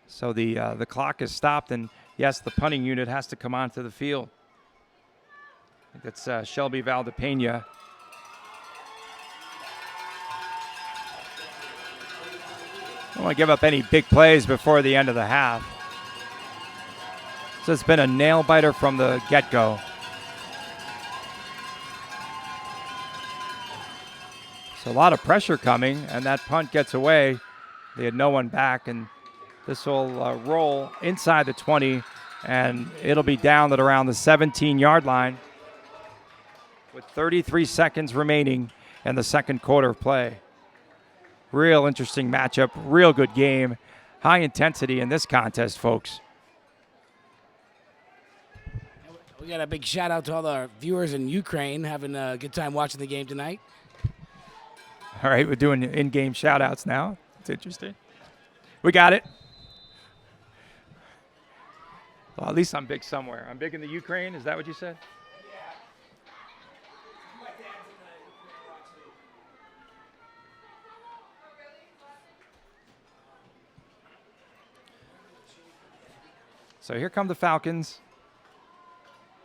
So the clock is stopped, and yes, the punting unit has to come onto the field. I think that's Shelby Valdepena. Don't want to give up any big plays before the end of the half. So it's been a nail-biter from the get-go. So a lot of pressure coming, and that punt gets away. They had no one back, and this will roll inside the 20, and it'll be down at around the 17-yard line with 33 seconds remaining in the second quarter of play. Real interesting matchup, real good game. High intensity in this contest, folks. We got a big shout out to all our viewers in Ukraine having a good time watching the game tonight. All right, we're doing in-game shout outs now. It's interesting. We got it. Well, at least I'm big somewhere. I'm big in the Ukraine. Is that what you said? So here come the Falcons.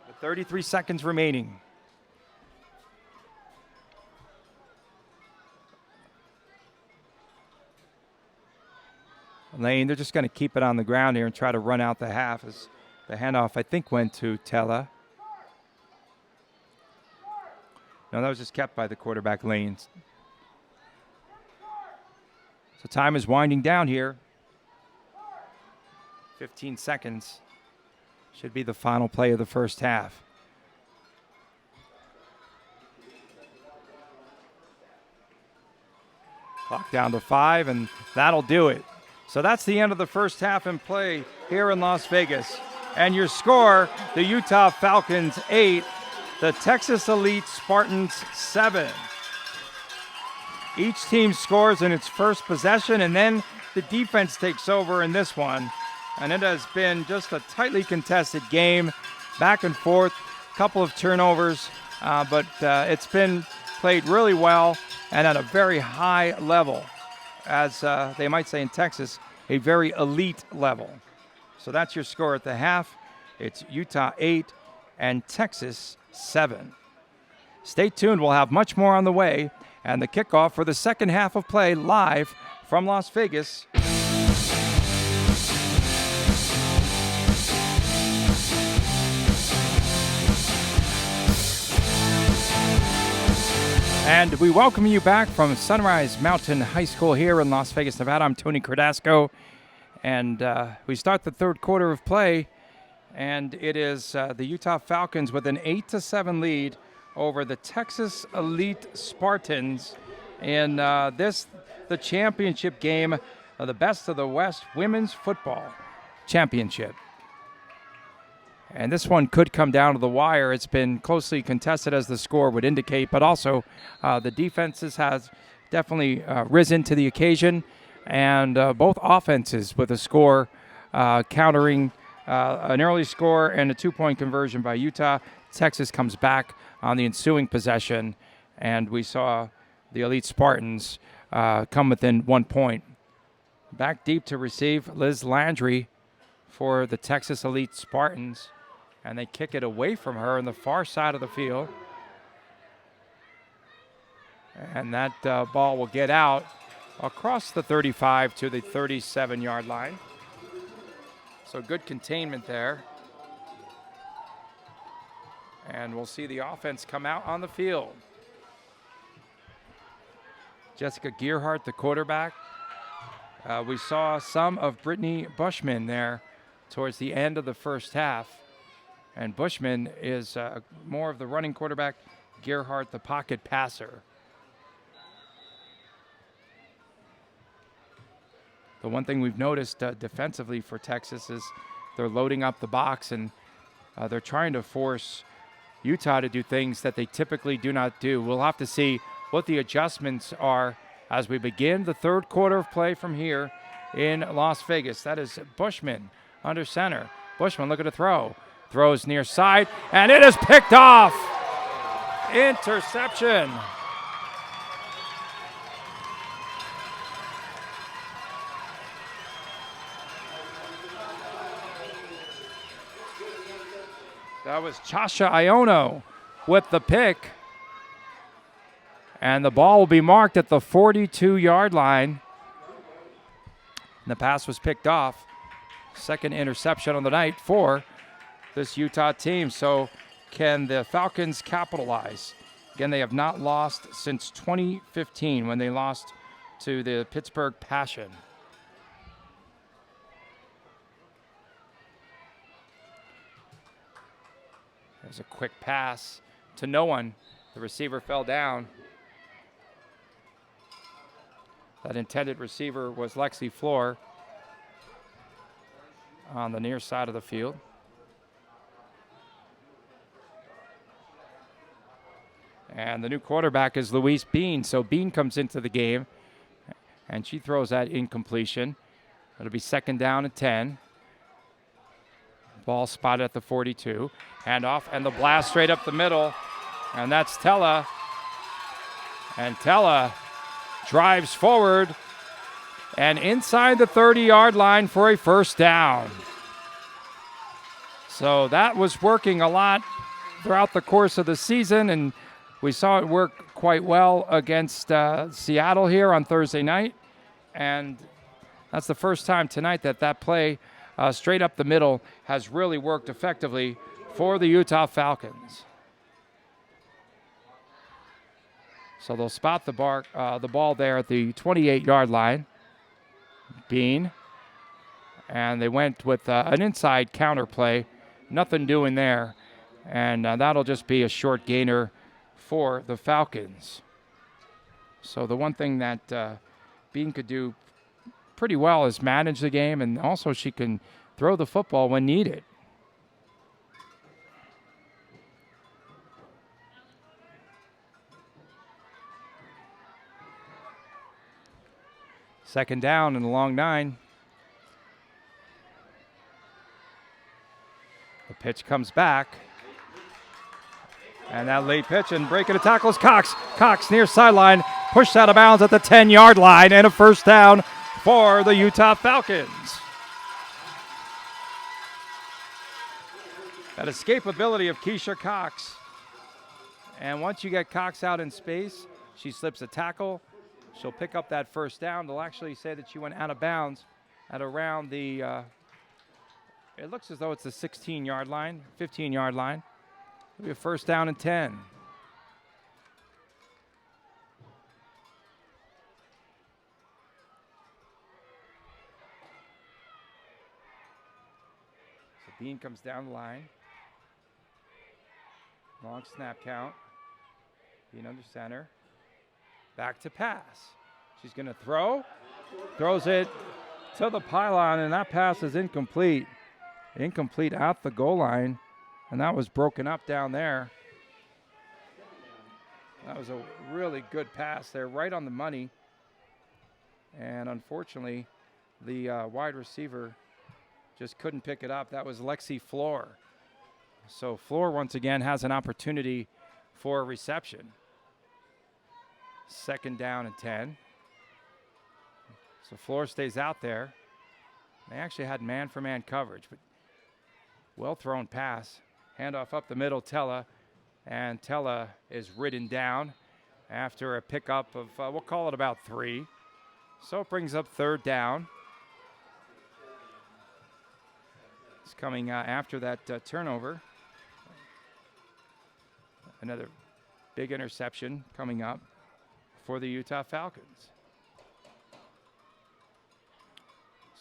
With 33 seconds remaining. Lane, they're just going to keep it on the ground here and try to run out the half as the handoff, I think, went to Tella. No, that was just kept by the quarterback, Lane. So time is winding down here. 15 seconds. Should be the final play of the first half. Clock down to 5, and that'll do it. So that's the end of the first half in play here in Las Vegas. And your score, the Utah Falcons 8, the Texas Elite Spartans 7. Each team scores in its first possession, and then the defense takes over in this one. And it has been just a tightly contested game, back and forth, couple of turnovers, but it's been played really well and at a very high level, as they might say in Texas, a very elite level. So that's your score at the half. It's Utah 8 and Texas 7. Stay tuned. We'll have much more on the way, and the kickoff for the second half of play live from Las Vegas. And we welcome you back from Sunrise Mountain High School here in Las Vegas, Nevada. I'm Tony Cardasco, and we start the third quarter of play, and it is the Utah Falcons with an 8-7 lead over the Texas Elite Spartans in the championship game of the Best of the West Women's Football Championship. And this one could come down to the wire. It's been closely contested, as the score would indicate, but also the defenses has definitely risen to the occasion, and both offenses with a score countering an early score and a two-point conversion by Utah. Texas comes back on the ensuing possession, and we saw the Elite Spartans come within 1 point. Back deep to receive, Liz Landry for the Texas Elite Spartans. And they kick it away from her on the far side of the field. And that ball will get out across the 35 to the 37-yard line. So good containment there. And we'll see the offense come out on the field. Jessica Gearhart, the quarterback. We saw some of Brittany Bushman there towards the end of the first half. And Bushman is more of the running quarterback, Gearhart the pocket passer. The one thing we've noticed defensively for Texas is they're loading up the box, and they're trying to force Utah to do things that they typically do not do. We'll have to see what the adjustments are as we begin the third quarter of play from here in Las Vegas. That is Bushman under center. Bushman looking to throw. Throws near side, and it is picked off. Interception. That was Chasha Iono with the pick. And the ball will be marked at the 42-yard line. And the pass was picked off. Second interception on the night for this Utah team. So can the Falcons capitalize? Again, they have not lost since 2015 when they lost to the Pittsburgh Passion. There's a quick pass to no one. The receiver fell down. That intended receiver was Lexi Floor on the near side of the field. And the new quarterback is Louise Bean. So Bean comes into the game, and she throws that incompletion. It'll be second down and 10. Ball spotted at the 42. Handoff, and the blast straight up the middle. And that's Tella. And Tella drives forward and inside the 30-yard line for a first down. So that was working a lot throughout the course of the season, and we saw it work quite well against Seattle here on Thursday night. And that's the first time tonight that play straight up the middle has really worked effectively for the Utah Falcons. So they'll spot the ball there at the 28-yard line. Bean. And they went with an inside counter play. Nothing doing there. And that'll just be a short gainer for the Falcons. So the one thing that Bean could do pretty well is manage the game, and also she can throw the football when needed. Second down and a long 9. The pitch comes back. And that late pitch and breaking the tackle is Cox. Cox near sideline, pushed out of bounds at the 10-yard line, and a first down for the Utah Falcons. That escapability of Keisha Cox. And once you get Cox out in space, she slips a tackle. She'll pick up that first down. They'll actually say that she went out of bounds at around the, it looks as though it's the 16-yard line, 15-yard line. It'll be a first down and 10. So Bean comes down the line. Long snap count. Bean under center. Back to pass. She's going to throw. Throws it to the pylon, and that pass is incomplete. Incomplete at the goal line, and that was broken up down there. That was a really good pass there, right on the money. And unfortunately, the wide receiver just couldn't pick it up. That was Lexi Floor. So Floor, once again, has an opportunity for a reception. Second down and 10. So Floor stays out there. They actually had man-for-man coverage, but well-thrown pass. Handoff up the middle, Tella. And Tella is ridden down after a pickup of, we'll call it about 3. So it brings up third down. It's coming after that turnover. Another big interception coming up for the Utah Falcons.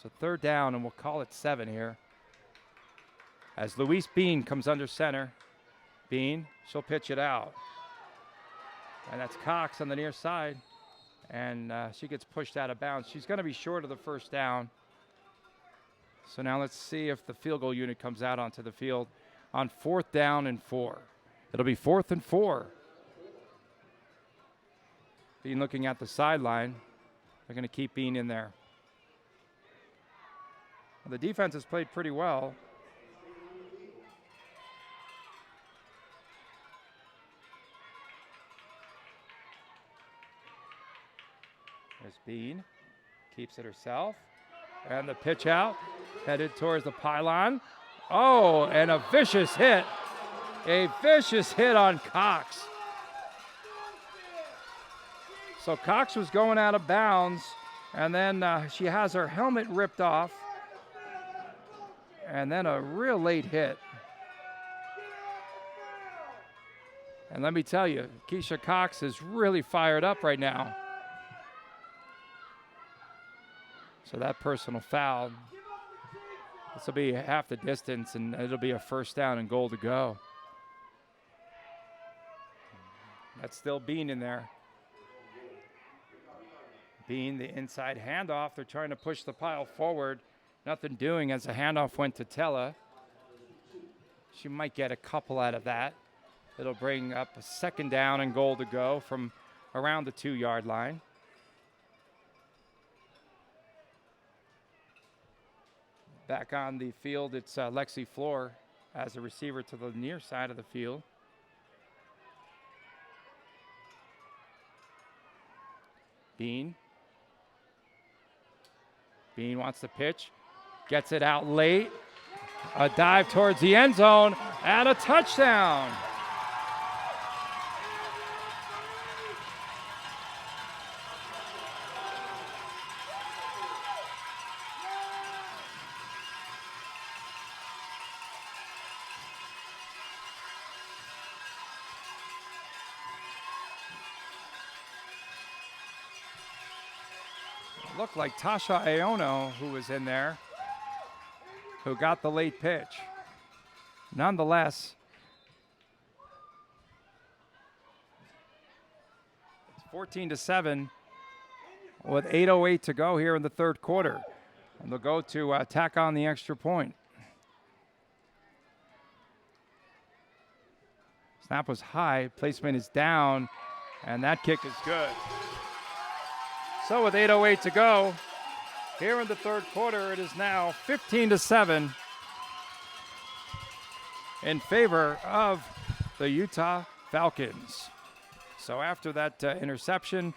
So third down, and we'll call it 7 here. As Louise Bean comes under center. Bean, she'll pitch it out. And that's Cox on the near side. And she gets pushed out of bounds. She's going to be short of the first down. So now let's see if the field goal unit comes out onto the field on 4th down and 4. It'll be 4th and 4. Bean looking at the sideline. They're going to keep Bean in there. Well, the defense has played pretty well. There's Bean. Keeps it herself. And the pitch out. Headed towards the pylon. Oh, and a vicious hit. A vicious hit on Cox. So Cox was going out of bounds, and then she has her helmet ripped off, and then a real late hit. And let me tell you, Keisha Cox is really fired up right now. So that personal foul, this will be half the distance, and it'll be a first down and goal to go. That's still Bean in there. Bean, the inside handoff. They're trying to push the pile forward. Nothing doing as the handoff went to Tella. She might get a couple out of that. It'll bring up a second down and goal to go from around the 2-yard line. Back on the field, it's Lexi Floor as a receiver to the near side of the field. Bean. Bean wants the pitch, gets it out late, A dive towards the end zone and a touchdown. Looked like Tasha Aono, who was in there, who got the late pitch. Nonetheless, it's 14-7 with 8:08 to go here in the third quarter. And they'll go to tack on the extra point. Snap was high, placement is down, and that kick is good. So with 8:08 to go, here in the third quarter, it is now 15-7 in favor of the Utah Falcons. So after that interception,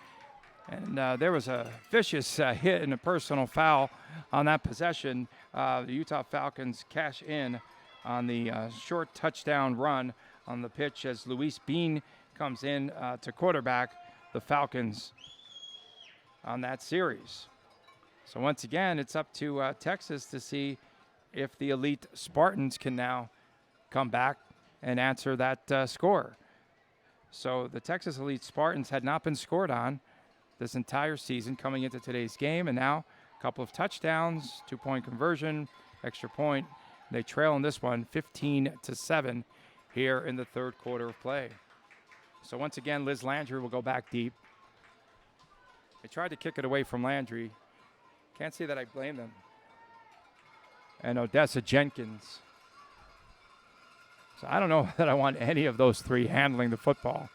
and there was a vicious hit and a personal foul on that possession, the Utah Falcons cash in on the short touchdown run on the pitch as Luis Bean comes in to quarterback the Falcons on that series. So once again, it's up to Texas to see if the elite Spartans can now come back and answer that score. So the Texas elite Spartans had not been scored on this entire season coming into today's game, and now a couple of touchdowns, 2-point conversion, extra point. They trail in this one 15-7 here in the third quarter of play. So once again, Liz Landry will go back deep. They tried to kick it away from Landry. Can't say that I blame them. And Odessa Jenkins. So I don't know that I want any of those three handling the football.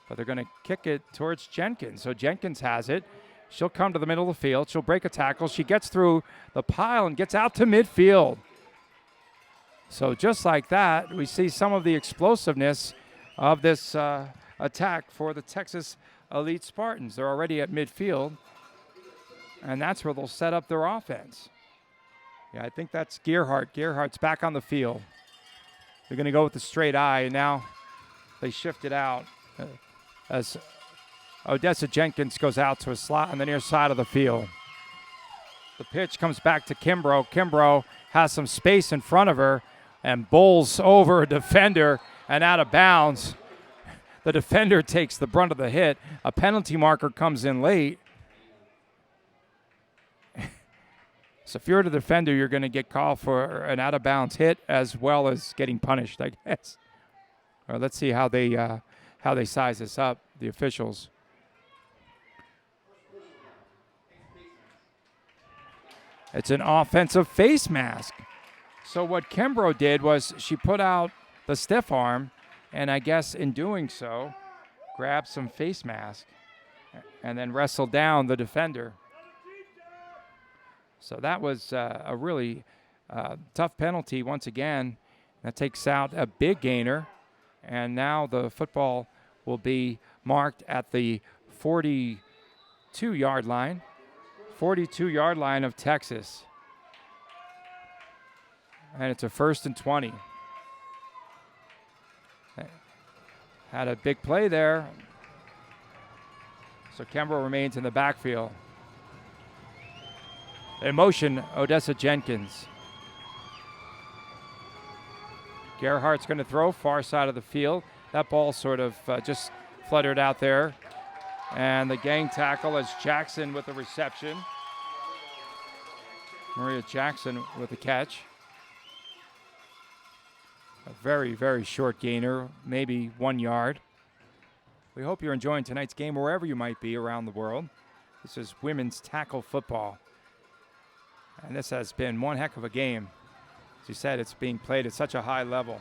But they're going to kick it towards Jenkins. So Jenkins has it. She'll come to the middle of the field. She'll break a tackle. She gets through the pile and gets out to midfield. So just like that, we see some of the explosiveness of this attack for the Texas elite Spartans. They're already at midfield, and that's where they'll set up their offense. Yeah, I think that's Gerhardt. Gerhardt's back on the field. They're going to go with the straight eye, and now they shift it out as Odessa Jenkins goes out to a slot on the near side of the field. The pitch comes back to Kimbrough. Kimbrough has some space in front of her and bowls over a defender and out of bounds. The defender takes the brunt of the hit. A penalty marker comes in late. So if you're the defender, you're going to get called for an out-of-bounds hit as well as getting punished, I guess. All right, let's see how they size this up, the officials. It's an offensive face mask. So what Kimbrough did was she put out the stiff arm, and I guess in doing so, grabbed some face mask and then wrestled down the defender. So that was a really tough penalty once again. That takes out a big gainer, and now the football will be marked at the 42-yard line. 42-yard line of Texas. And it's a 1st and 20. Had a big play there. So Kimbrough remains in the backfield. In motion, Odessa Jenkins. Gerhardt's going to throw far side of the field. That ball sort of just fluttered out there. And the gang tackle is Jackson with the reception. Maria Jackson with the catch. A very, very short gainer, maybe 1 yard. We hope you're enjoying tonight's game wherever you might be around the world. This is women's tackle football. And this has been one heck of a game. As you said, it's being played at such a high level.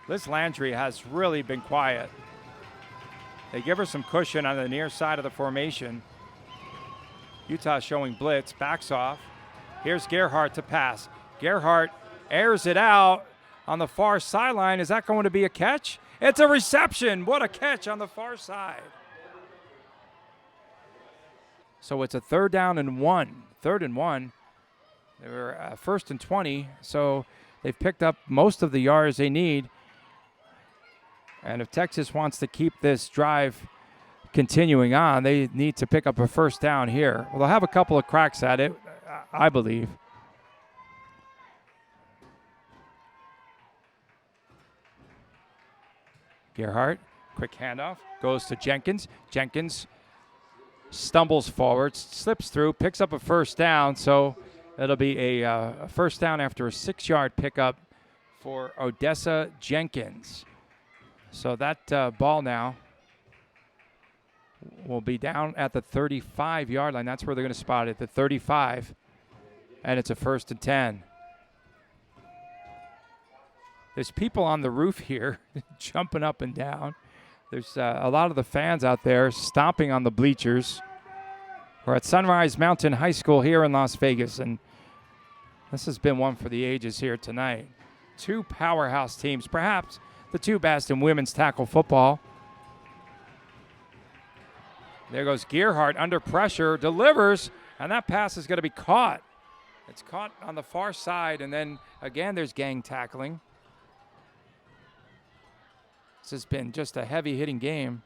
Liz Landry has really been quiet. They give her some cushion on the near side of the formation. Utah showing blitz, backs off. Here's Gerhardt to pass. Gerhardt airs it out on the far sideline. Is that going to be a catch? It's a reception. What a catch on the far side. So it's a 3rd down and 1. 3rd and 1. They were 1st and 20. So They've picked up most of the yards they need. And if Texas wants to keep this drive continuing on, they need to pick up a first down here. Well, they'll have a couple of cracks at it, I believe. Gerhardt, quick handoff, goes to Jenkins. Jenkins stumbles forward, slips through, picks up a first down. So it'll be a first down after a 6-yard pickup for Odessa Jenkins. So that ball now will be down at the 35-yard line. That's where they're going to spot it, the 35. And it's a 1st and 10. There's people on the roof here jumping up and down. There's a lot of the fans out there stomping on the bleachers. We're at Sunrise Mountain High School here in Las Vegas, and this has been one for the ages here tonight. Two powerhouse teams, perhaps the two best in women's tackle football. There goes Gerhardt under pressure, delivers, and that pass is going to be caught. It's caught on the far side, and then again there's gang tackling. This has been just a heavy-hitting game.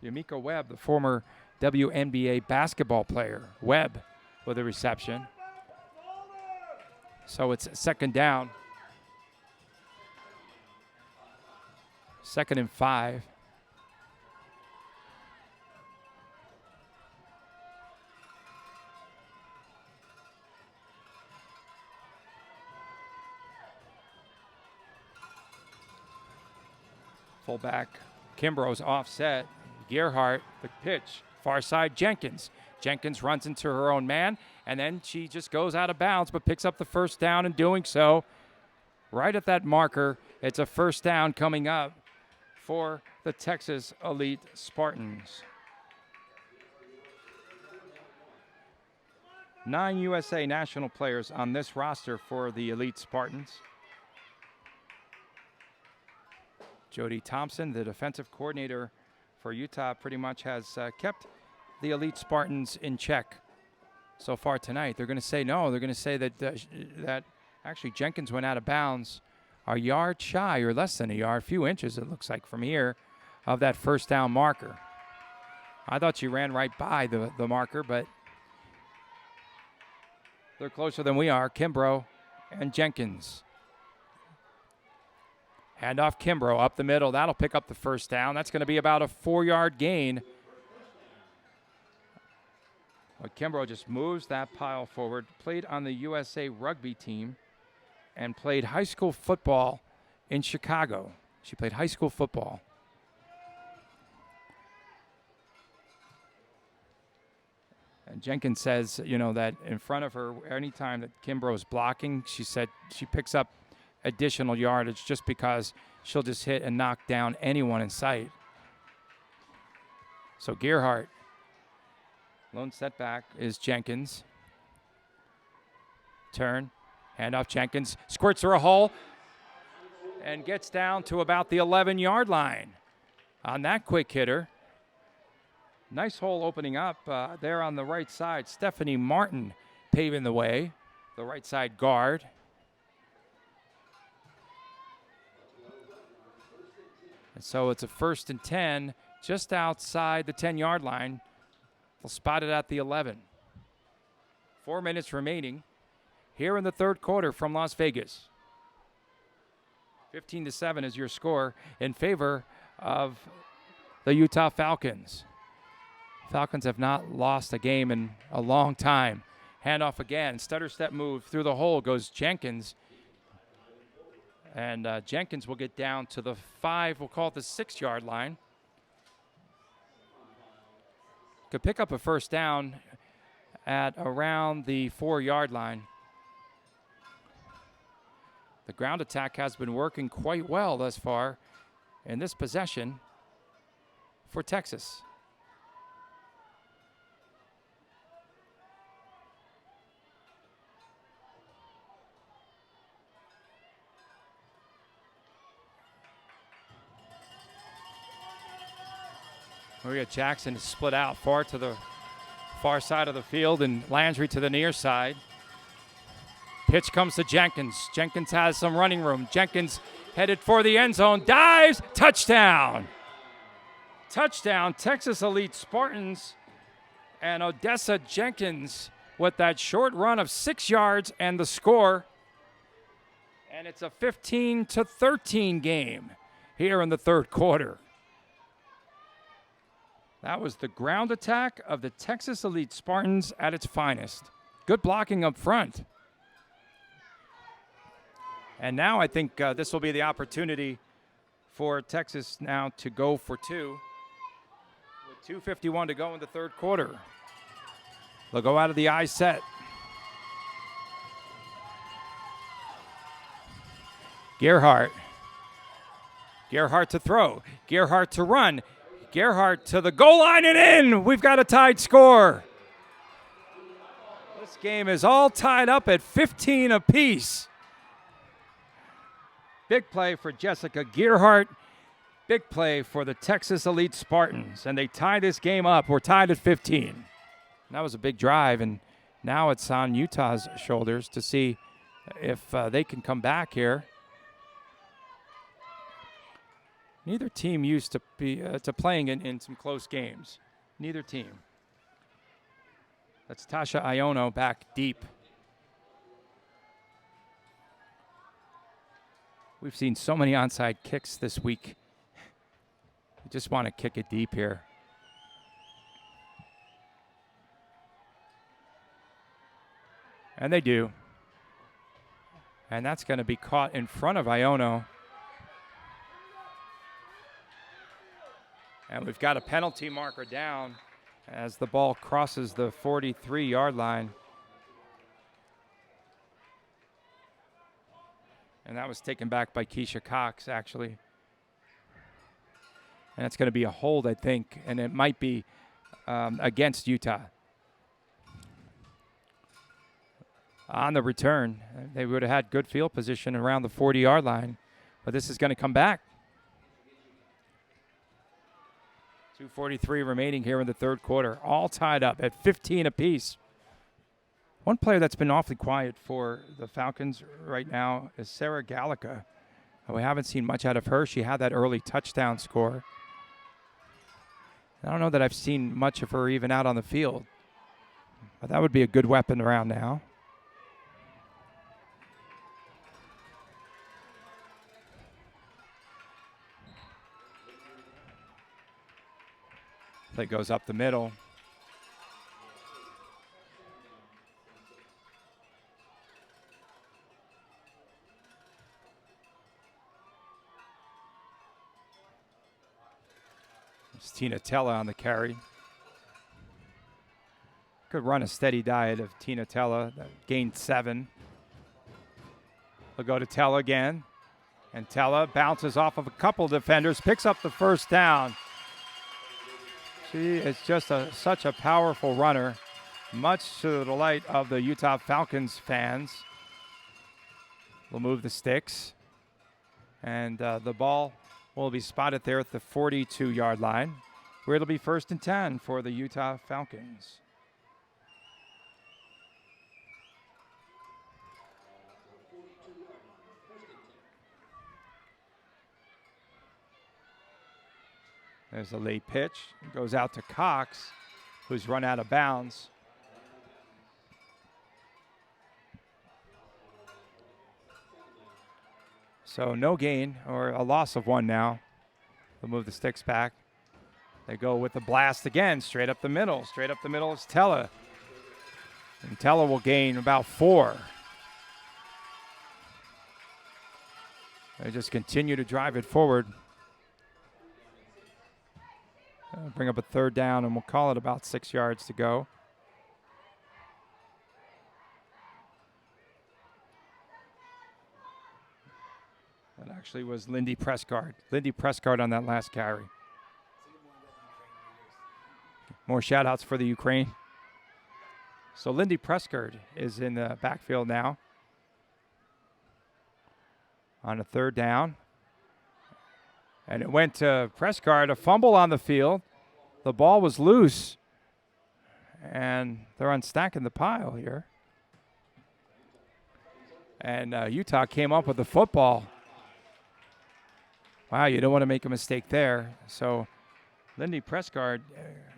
Yamika Webb, the former WNBA basketball player, Webb with a reception. So it's 2nd down. 2nd and 5. Fullback Kimbrough's offset. Gerhardt, the pitch, far side Jenkins. Jenkins runs into her own man, and then she just goes out of bounds, but picks up the first down in doing so. Right at that marker, it's a first down coming up for the Texas Elite Spartans. 9 USA national players on this roster for the Elite Spartans. Jody Thompson, the defensive coordinator for Utah, pretty much has kept the Elite Spartans in check so far tonight. They're going to say no. They're going to say that that actually Jenkins went out of bounds a yard shy, or less than a yard, a few inches it looks like from here, of that first down marker. I thought she ran right by the marker, but they're closer than we are. Kimbrough and Jenkins. Handoff Kimbrough up the middle. That'll pick up the first down. That's going to be about a 4-yard gain. Well, Kimbrough just moves that pile forward. Played on the USA rugby team and played high school football in Chicago. She played high school football. And Jenkins says, that in front of her, anytime that Kimbrough is blocking, she said she picks up additional yardage just because she'll just hit and knock down anyone in sight. So Gerhardt, lone setback is Jenkins. Turn, handoff Jenkins, squirts through a hole and gets down to about the 11-yard line on that quick hitter. Nice hole opening up there on the right side. Stephanie Martin paving the way, the right side guard. And so it's a 1st and 10 just outside the 10-yard line. They'll spot it at the 11. 4 minutes remaining here in the third quarter from Las Vegas. 15-7 is your score in favor of the Utah Falcons. Falcons have not lost a game in a long time. Handoff again. Stutter step move through the hole goes Jenkins. And Jenkins will get down to the 5, we'll call it the 6-yard line. Could pick up a first down at around the 4-yard line. The ground attack has been working quite well thus far in this possession for Texas. Maria Jackson is split out far to the far side of the field, and Landry to the near side. Pitch comes to Jenkins. Jenkins has some running room. Jenkins headed for the end zone. Dives. Touchdown. Touchdown. Texas Elite Spartans. And Odessa Jenkins with that short run of 6 yards and the score. And it's a 15-13 game here in the third quarter. That was the ground attack of the Texas Elite Spartans at its finest. Good blocking up front. And now I think this will be the opportunity for Texas now to go for two. With 2:51 to go in the third quarter. They'll go out of the I set. Gerhardt. Gerhardt to throw. Gerhardt to run. Gerhardt to the goal line and in. We've got a tied score. This game is all tied up at 15 apiece. Big play for Jessica Gerhardt. Big play for the Texas Elite Spartans. And they tie this game up. We're tied at 15. And that was a big drive. And now it's on Utah's shoulders to see if they can come back here. Neither team used to playing in some close games. Neither team. That's Tasha Iono back deep. We've seen so many onside kicks this week. We just want to kick it deep here. And they do. And that's going to be caught in front of Iono. And we've got a penalty marker down as the ball crosses the 43-yard line. And that was taken back by Keisha Cox, actually. And it's going to be a hold, I think, and it might be against Utah. On the return, they would have had good field position around the 40-yard line, but this is going to come back. 2:43 remaining here in the third quarter, all tied up at 15 apiece. One player that's been awfully quiet for the Falcons right now is Sarah Gallica. We haven't seen much out of her. She had that early touchdown score. I don't know that I've seen much of her even out on the field, but that would be a good weapon around now. Play goes up the middle. It's Tina Tella on the carry. Could run a steady diet of Tina Tella. That gained 7. They'll go to Tella again. And Tella bounces off of a couple defenders, picks up the first down. She is just such a powerful runner, much to the delight of the Utah Falcons fans. We'll move the sticks, and the ball will be spotted there at the 42-yard line, where it'll be 1st and 10 for the Utah Falcons. There's a late pitch. It goes out to Cox, who's run out of bounds. So no gain, or a loss of 1 now. They'll move the sticks back. They go with the blast again, straight up the middle. Straight up the middle is Tella. And Tella will gain about 4. They just continue to drive it forward. Bring up a 3rd down, and we'll call it about 6 yards to go. That actually was Lindy Prescott. Lindy Prescott on that last carry. More shout-outs for the Ukraine. So Lindy Prescott is in the backfield now. On a 3rd down. And it went to Prescott, a fumble on the field. The ball was loose. And they're unstacking the pile here. And Utah came up with the football. Wow, you don't want to make a mistake there. So Lindy Prescott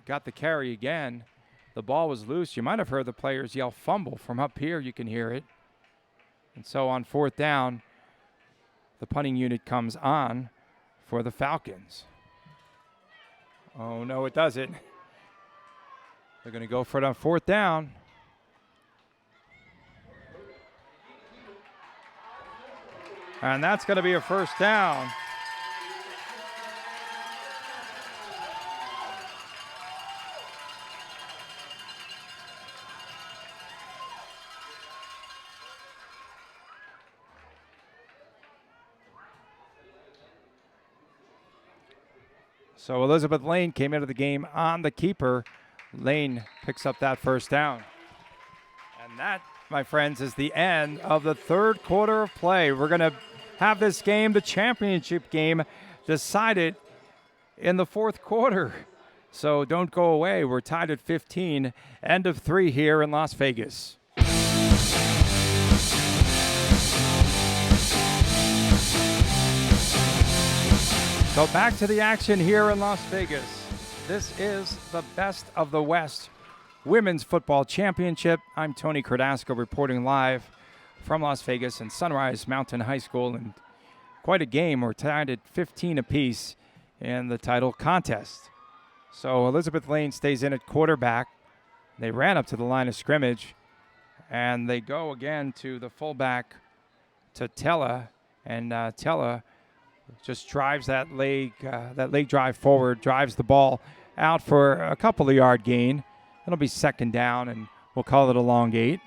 got the carry again. The ball was loose. You might have heard the players yell fumble from up here. You can hear it. And so on 4th down, the punting unit comes on for the Falcons. Oh, no, it doesn't. They're going to go for it on 4th down. And that's going to be a first down. So Elizabeth Lane came into the game on the keeper. Lane picks up that first down. And that, my friends, is the end of the 3rd quarter of play. We're going to have this game, the championship game, decided in the 4th quarter. So don't go away. We're tied at 15. End of 3 here in Las Vegas. So back to the action here in Las Vegas. This is the Best of the West Women's Football Championship. I'm Tony Cardasco reporting live from Las Vegas and Sunrise Mountain High School. And quite a game. We're tied at 15 apiece in the title contest. So Elizabeth Lane stays in at quarterback. They ran up to the line of scrimmage. And they go again to the fullback, to Tella. And Tella just drives that leg drive forward, drives the ball out for a couple of yard gain. It'll be 2nd down, and we'll call it a long 8.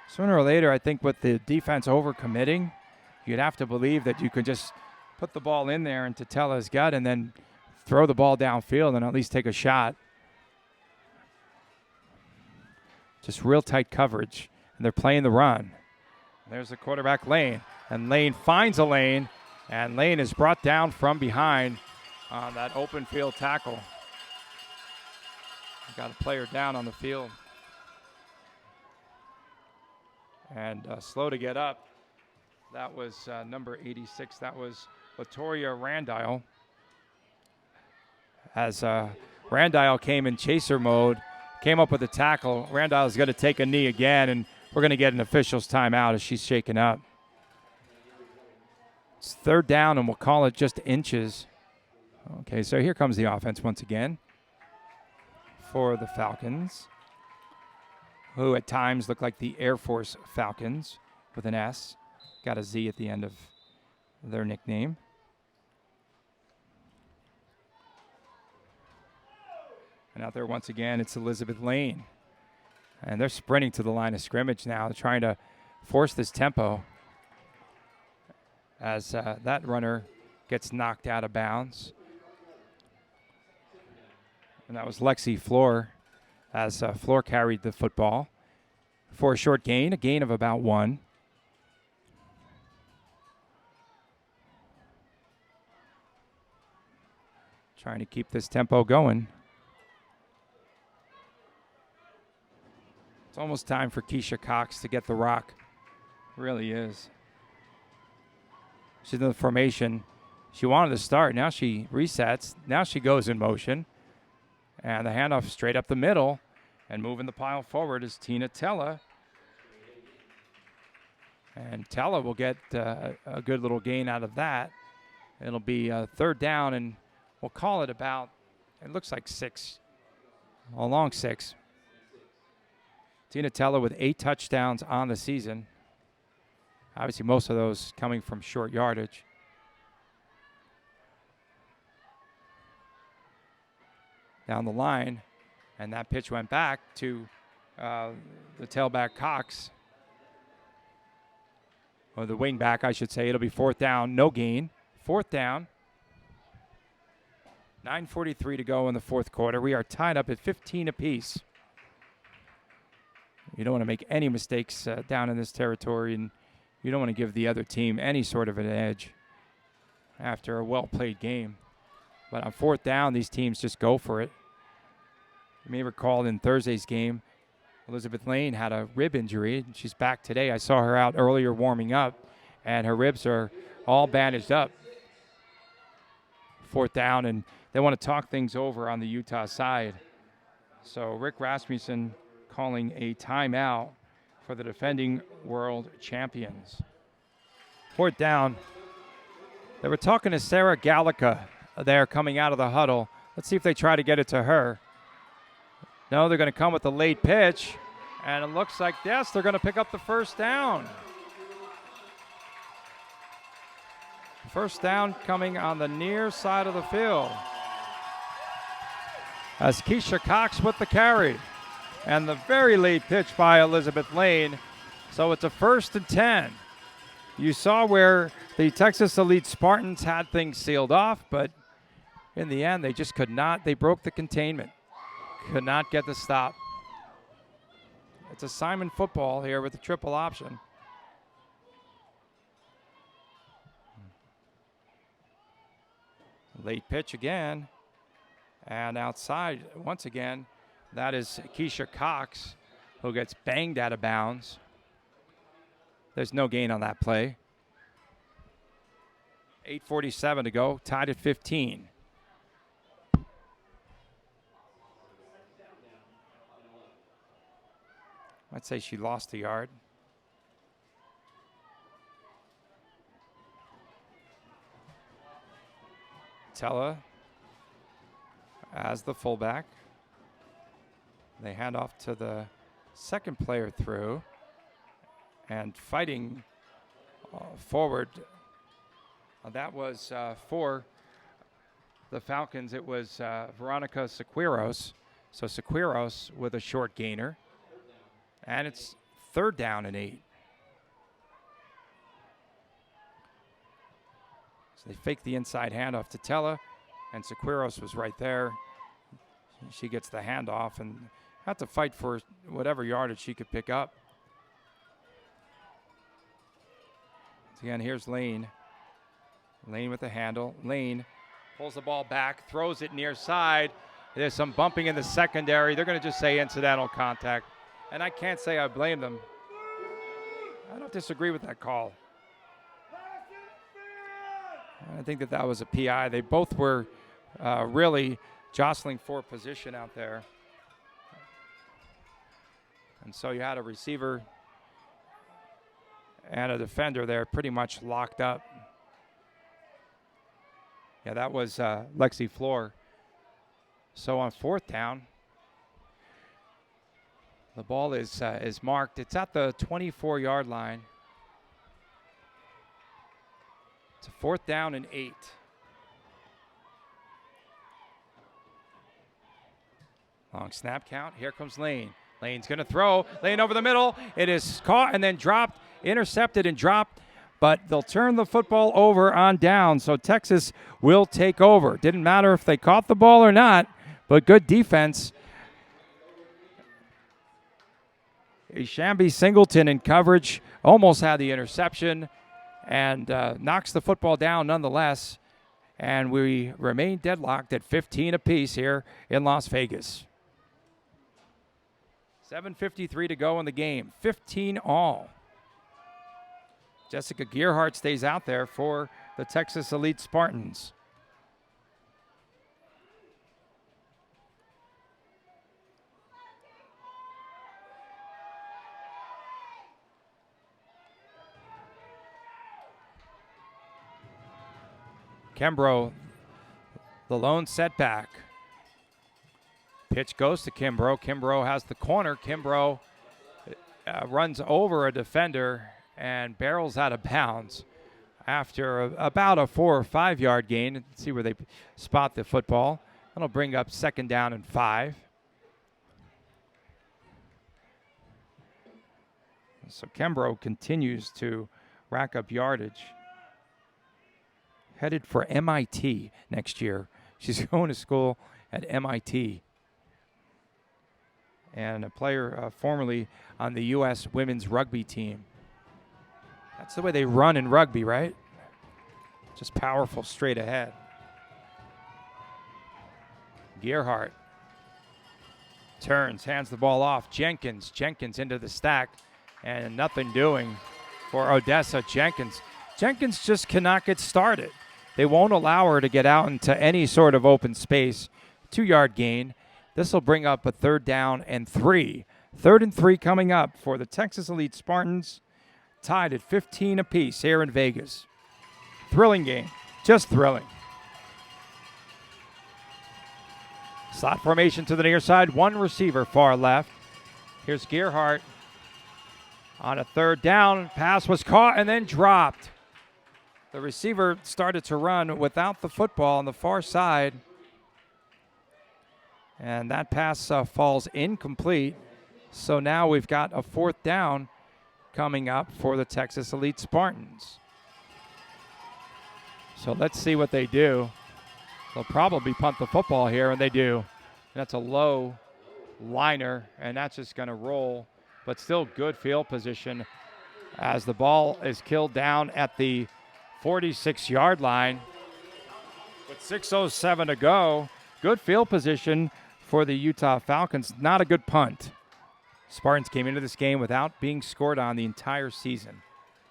Sooner or later, I think with the defense overcommitting, you'd have to believe that you could just put the ball in there into Tella's gut and then throw the ball downfield and at least take a shot. Just real tight coverage, and they're playing the run. There's the quarterback, Lane. And Lane finds a lane, and Lane is brought down from behind on that open field tackle. Got a player down on the field. And slow to get up. That was number 86. That was Latoya Randile. As Randile came in chaser mode, came up with a tackle. Randile's going to take a knee again, and we're going to get an official's timeout as she's shaken up. It's 3rd down, and we'll call it just inches. Okay, so here comes the offense once again for the Falcons, who at times look like the Air Force Falcons with an S. Got a Z at the end of their nickname. And out there once again, it's Elizabeth Lane. And they're sprinting to the line of scrimmage now, trying to force this tempo as that runner gets knocked out of bounds. And that was Lexi Floor, as Floor carried the football for a short gain, a gain of about 1. Trying to keep this tempo going. It's almost time for Keisha Cox to get the rock. It really is. She's in the formation. She wanted to start. Now she resets. Now she goes in motion. And the handoff straight up the middle. And moving the pile forward is Tina Tella. And Tella will get a good little gain out of that. It'll be 3rd down, and we'll call it about, it looks like 6. A long 6. Tina Tella with 8 touchdowns on the season. Obviously, most of those coming from short yardage. Down the line, and that pitch went back to the tailback Cox. Or the wing back, I should say. It'll be 4th down, no gain. 4th down. 9:43 to go in the 4th quarter. We are tied up at 15 apiece. You don't want to make any mistakes down in this territory, and you don't want to give the other team any sort of an edge after a well-played game. But on 4th down, these teams just go for it. You may recall in Thursday's game, Elizabeth Lane had a rib injury. She's back today. I saw her out earlier warming up, and her ribs are all bandaged up. 4th down, and they want to talk things over on the Utah side. So Rick Rasmussen calling a timeout for the defending world champions. 4th down. They were talking to Sarah Gallica there coming out of the huddle. Let's see if they try to get it to her. No, they're going to come with the late pitch, and it looks like, yes, they're going to pick up the 1st down. 1st down coming on the near side of the field. As Keisha Cox with the carry. And the very late pitch by Elizabeth Lane. So it's a 1st and 10. You saw where the Texas Elite Spartans had things sealed off, but in the end, they just could not. They broke the containment. Could not get the stop. It's a Simon football here with the triple option. Late pitch again. And outside, once again, that is Keisha Cox, who gets banged out of bounds. There's no gain on that play. 8:47 to go, tied at 15. I'd say she lost a yard. Tella as the fullback. They hand off to the second player through, and fighting forward. That was for the Falcons. It was Veronica Sequiros. So Sequiros with a short gainer. And it's 3rd down and 8. So they fake the inside handoff to Tella, and Sequiros was right there. She gets the handoff and had to fight for whatever yardage she could pick up. Again, here's Lane. Lane with the handle. Lane pulls the ball back, throws it near side. There's some bumping in the secondary. They're going to just say incidental contact. And I can't say I blame them. I don't disagree with that call. I think that was a PI. They both were really jostling for position out there. And so you had a receiver and a defender there pretty much locked up. Yeah, that was Lexi Floor. So on 4th down, the ball is marked. It's at the 24-yard line. It's a 4th down and 8. Long snap count. Here comes Lane. Lane's going to throw. Lane over the middle. It is caught and then dropped, intercepted and dropped. But they'll turn the football over on down. So Texas will take over. Didn't matter if they caught the ball or not, but good defense. Shambi Singleton in coverage almost had the interception and knocks the football down nonetheless. And we remain deadlocked at 15 apiece here in Las Vegas. 7:53 to go in the game. 15 all. Jessica Gearhart stays out there for the Texas Elite Spartans. Kimbrough, the lone setback. Pitch goes to Kimbrough. Kimbrough has the corner. Kimbrough runs over a defender and barrels out of bounds after about a 4 or 5 yard gain. Let's see where they spot the football. That'll bring up 2nd down and 5. So Kimbrough continues to rack up yardage. Headed for MIT next year. She's going to school at MIT. And a player formerly on the U.S. women's rugby team. That's the way they run in rugby, right? Just powerful straight ahead. Gearhart. Turns, hands the ball off. Jenkins into the stack, and nothing doing for Odessa. Jenkins just cannot get started. They won't allow her to get out into any sort of open space. 2-yard gain. This will bring up a 3rd down and 3. 3rd and 3 coming up for the Texas Elite Spartans, tied at 15 apiece here in Vegas. Thrilling game, just thrilling. Slot formation to the near side, 1 receiver far left. Here's Gerhardt on a 3rd down. Pass was caught and then dropped. The receiver started to run without the football on the far side. And that pass falls incomplete. So now we've got a 4th down coming up for the Texas Elite Spartans. So let's see what they do. They'll probably punt the football here, and they do. That's a low liner, and that's just going to roll. But still good field position as the ball is killed down at the 46-yard line. With 6:07 to go, good field position for the Utah Falcons. Not a good punt. Spartans came into this game without being scored on the entire season.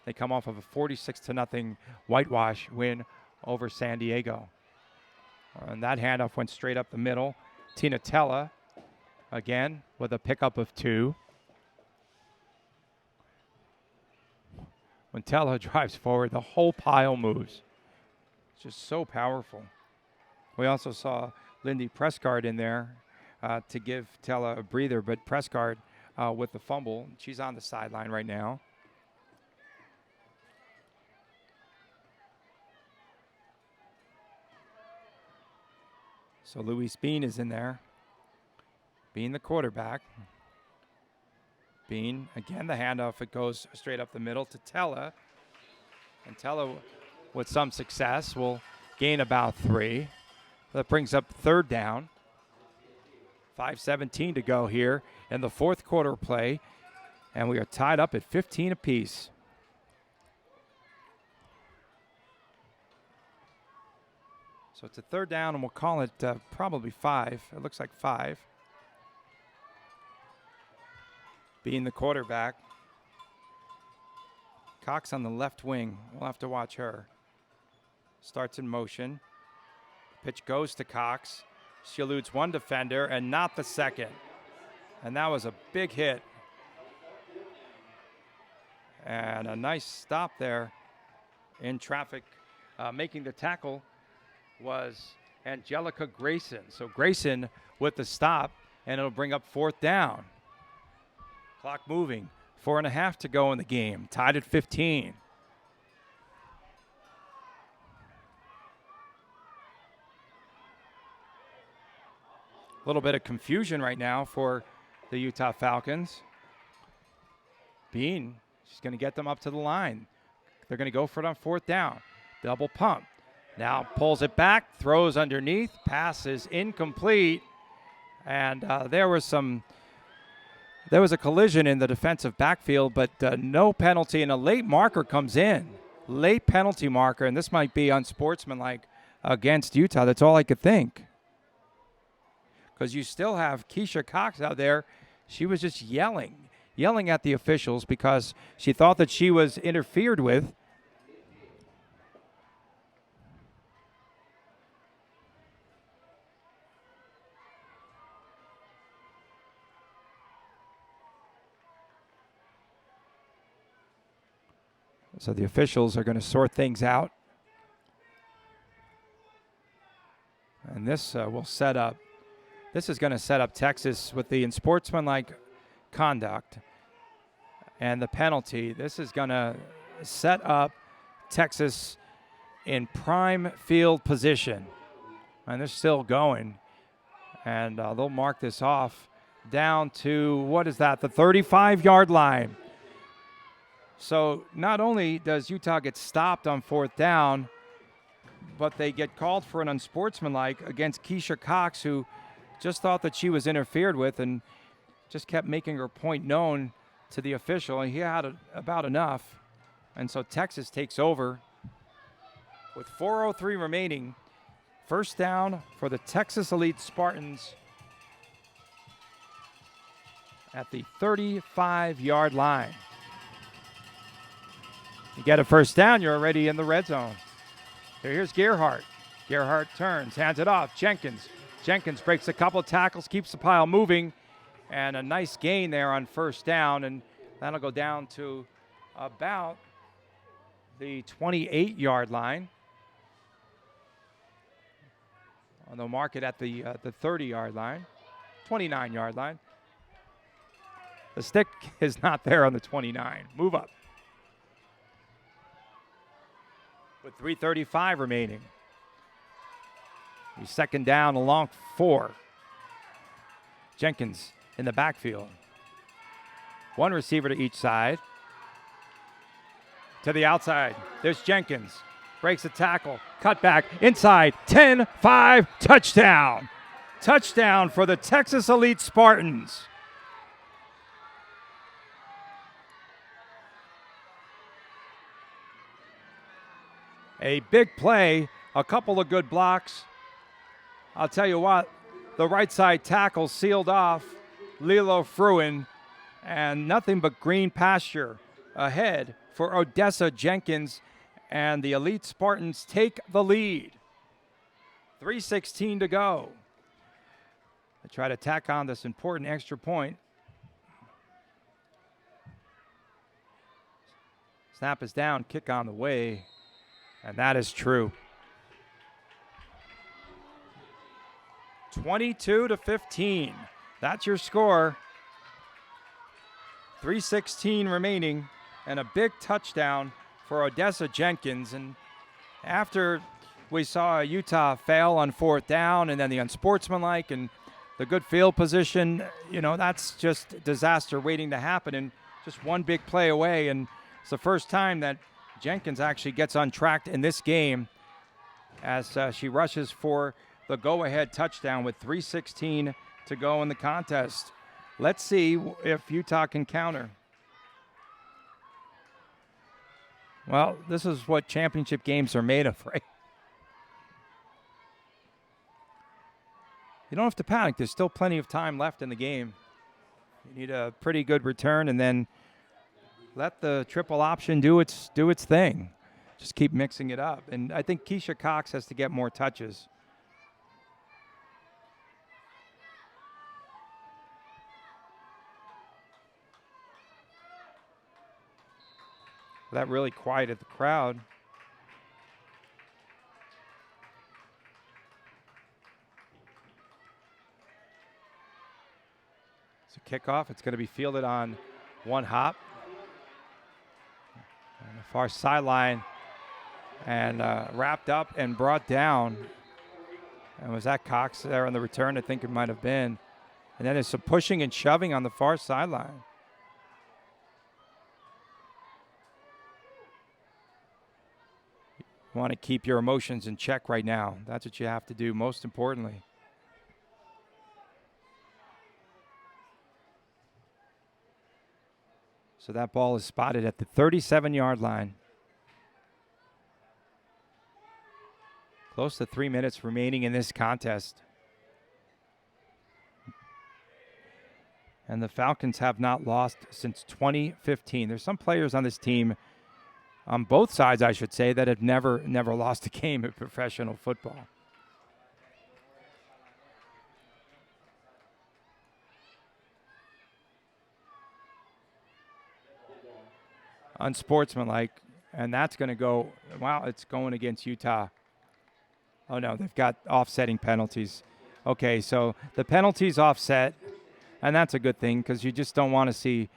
They come off of a 46-0 whitewash win over San Diego. And that handoff went straight up the middle. Tina Tella, again, with a pickup of 2. When Tella drives forward, the whole pile moves. It's just so powerful. We also saw Lindy Prescott in there to give Tella a breather, but Prescott with the fumble. She's on the sideline right now. So Luis Bean is in there. Bean the quarterback. Bean, again the handoff. It goes straight up the middle to Tella. And Tella, with some success, will gain about 3. That brings up 3rd down. 5:17 to go here in the 4th quarter play. And we are tied up at 15 apiece. So it's a 3rd down, and we'll call it probably 5. It looks like 5. Being the quarterback. Cox on the left wing. We'll have to watch her. Starts in motion. Pitch goes to Cox. She eludes 1 defender and not the second. And that was a big hit. And a nice stop there in traffic. Making the tackle was Angelica Grayson. So Grayson with the stop, and it'll bring up 4th down. Clock moving. 4.5 to go in the game. Tied at 15. A little bit of confusion right now for the Utah Falcons. Bean, she's going to get them up to the line. They're going to go for it on 4th down. Double pump. Now pulls it back, throws underneath, pass is incomplete, and there was a collision in the defensive backfield, but no penalty, and a late marker comes in. Late penalty marker, and this might be unsportsmanlike against Utah. That's all I could think. Because you still have Keisha Cox out there. She was just yelling at the officials because she thought that she was interfered with. So the officials are going to sort things out. And this will set up, this is going to set up Texas with the unsportsmanlike conduct and the penalty. This is going to set up Texas in prime field position. And they're still going. And they'll mark this off down to, what is that, the 35-yard line. So not only does Utah get stopped on 4th down, but they get called for an unsportsmanlike against Keisha Cox, who just thought that she was interfered with and just kept making her point known to the official. And he had about enough. And so Texas takes over with 4:03 remaining. 1st down for the Texas Elite Spartans at the 35-yard line. You get a first down, you're already in the red zone. Here's Gerhardt. Gerhardt turns, hands it off. Jenkins. Jenkins breaks a couple of tackles, keeps the pile moving, and a nice gain there on first down, and that'll go down to about the 28-yard line. They'll mark it at the 30-yard line, 29-yard line. The stick is not there on the 29. Move up. With 3:35 remaining. He's second down along 4. Jenkins in the backfield. One receiver to each side. To the outside. There's Jenkins. Breaks a tackle. Cut back. Inside. 10-5. Touchdown. Touchdown for the Texas Elite Spartans. A big play. A couple of good blocks. I'll tell you what, the right side tackle sealed off Lilo Fruin, and nothing but green pasture ahead for Odessa Jenkins, and the Elite Spartans take the lead. 3:16 to go. They try to tack on this important extra point. Snap is down, kick on the way, and that is true. 22-15. That's your score. 3:16 remaining, and a big touchdown for Odessa Jenkins. And after we saw Utah fail on 4th down, and then the unsportsmanlike and the good field position, that's just disaster waiting to happen, and just one big play away. And it's the first time that Jenkins actually gets untracked in this game as she rushes for the go-ahead touchdown with 3:16 to go in the contest. Let's see if Utah can counter. Well, this is what championship games are made of, right? You don't have to panic. There's still plenty of time left in the game. You need a pretty good return, and then let the triple option do its thing. Just keep mixing it up. And I think Keisha Cox has to get more touches. That really quieted the crowd. It's a kickoff. It's going to be fielded on one hop. On the far sideline, and wrapped up and brought down. And was that Cox there on the return? I think it might have been. And then there's some pushing and shoving on the far sideline. You want to keep your emotions in check right now. That's what you have to do, most importantly. So that ball is spotted at the 37-yard line. Close to 3 minutes remaining in this contest. And the Falcons have not lost since 2015. There's some players on this team, on both sides, I should say, that have never lost a game of professional football. Unsportsmanlike, and that's going to go, wow, it's going against Utah. Oh, no, they've got offsetting penalties. Okay, so the penalties offset, and that's a good thing because you just don't want to see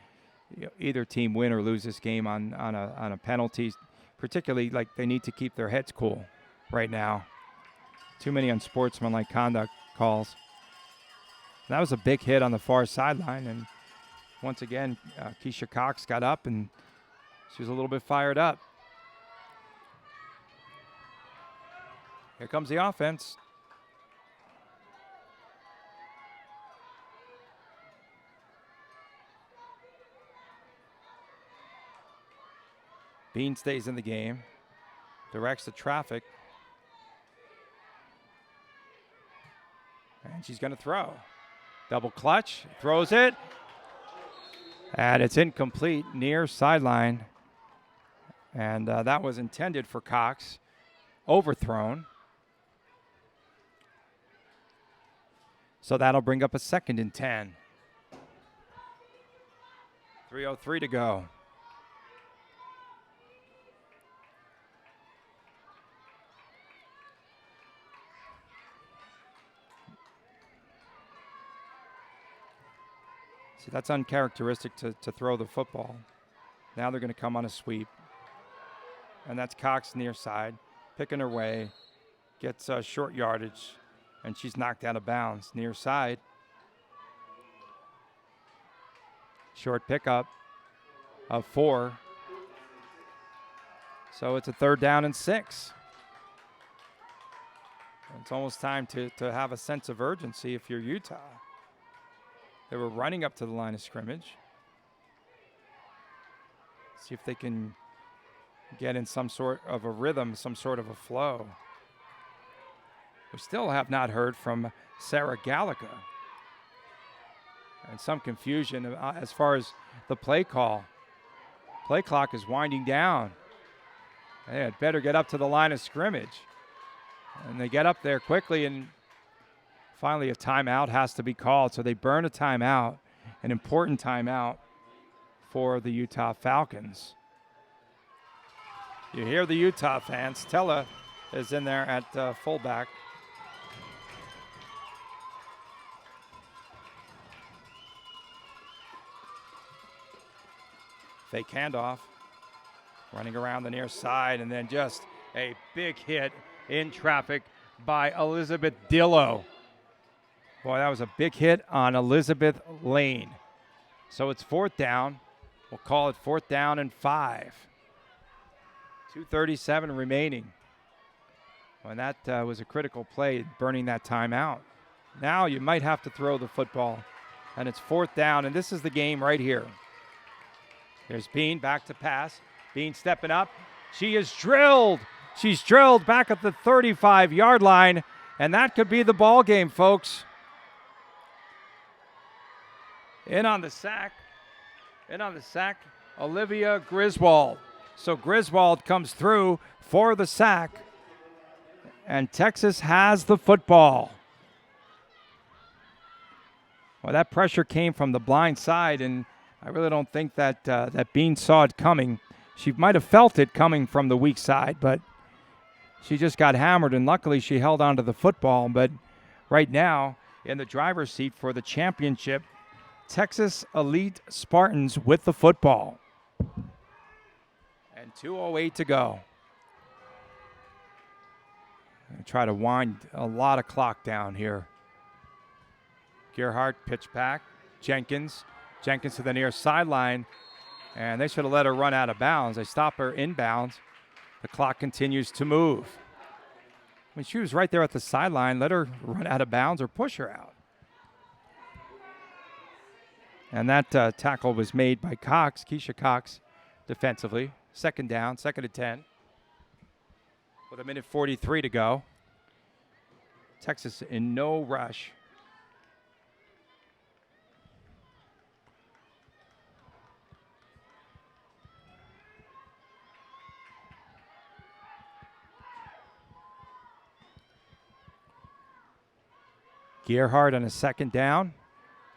either team win or lose this game on a penalty, particularly like they need to keep their heads cool right now. Too many unsportsmanlike conduct calls. That was a big hit on the far sideline, and once again, Keisha Cox got up, and she was a little bit fired up. Here comes the offense. Bean stays in the game, directs the traffic, and she's going to throw. Double clutch, throws it, And it's incomplete, near sideline. And that was intended for Cox. Overthrown. So that'll bring up a 2nd and 10. 3:03 to go. See, that's uncharacteristic to throw the football. Now they're going to come on a sweep. And that's Cox near side, picking her way, gets short yardage, and she's knocked out of bounds. Near side. Short pickup of 4. So it's a 3rd down and 6. It's almost time to have a sense of urgency if you're Utah. They were running up to the line of scrimmage. See if they can get in some sort of a rhythm, some sort of a flow. We still have not heard from Sarah Gallica. And some confusion as far as the play call. Play clock is winding down. They had better get up to the line of scrimmage. And they get up there quickly, and finally a timeout has to be called. So they burn a timeout, an important timeout for the Utah Falcons. You hear the Utah fans. Tella is in there at fullback. Fake handoff, running around the near side, and then just a big hit in traffic by Elizabeth Dillo. Boy, that was a big hit on Elizabeth Lane. So it's 4th down. We'll call it 4th down and 5. 2:37 remaining. And that was a critical play, burning that timeout. Now you might have to throw the football, and it's 4th down, and this is the game right here. There's Bean back to pass. Bean stepping up. She is drilled. She's drilled back at the 35-yard line, and that could be the ball game, folks. In on the sack, Olivia Griswold. So Griswold comes through for the sack, and Texas has the football. Well, that pressure came from the blind side, and I really don't think that that Bean saw it coming. She might have felt it coming from the weak side, but she just got hammered, and luckily she held on to the football. But right now, in the driver's seat for the championship, Texas Elite Spartans with the football. And 2:08 to go. Try to wind a lot of clock down here. Gerhardt pitch back. Jenkins to the near sideline, and they should have let her run out of bounds. They stop her inbounds. The clock continues to move. I mean, she was right there at the sideline. Let her run out of bounds or push her out. And that tackle was made by Cox, Keisha Cox, defensively. 2nd down, 2nd and 10. With 1:43 to go. Texas in no rush. Gerhardt on a 2nd down.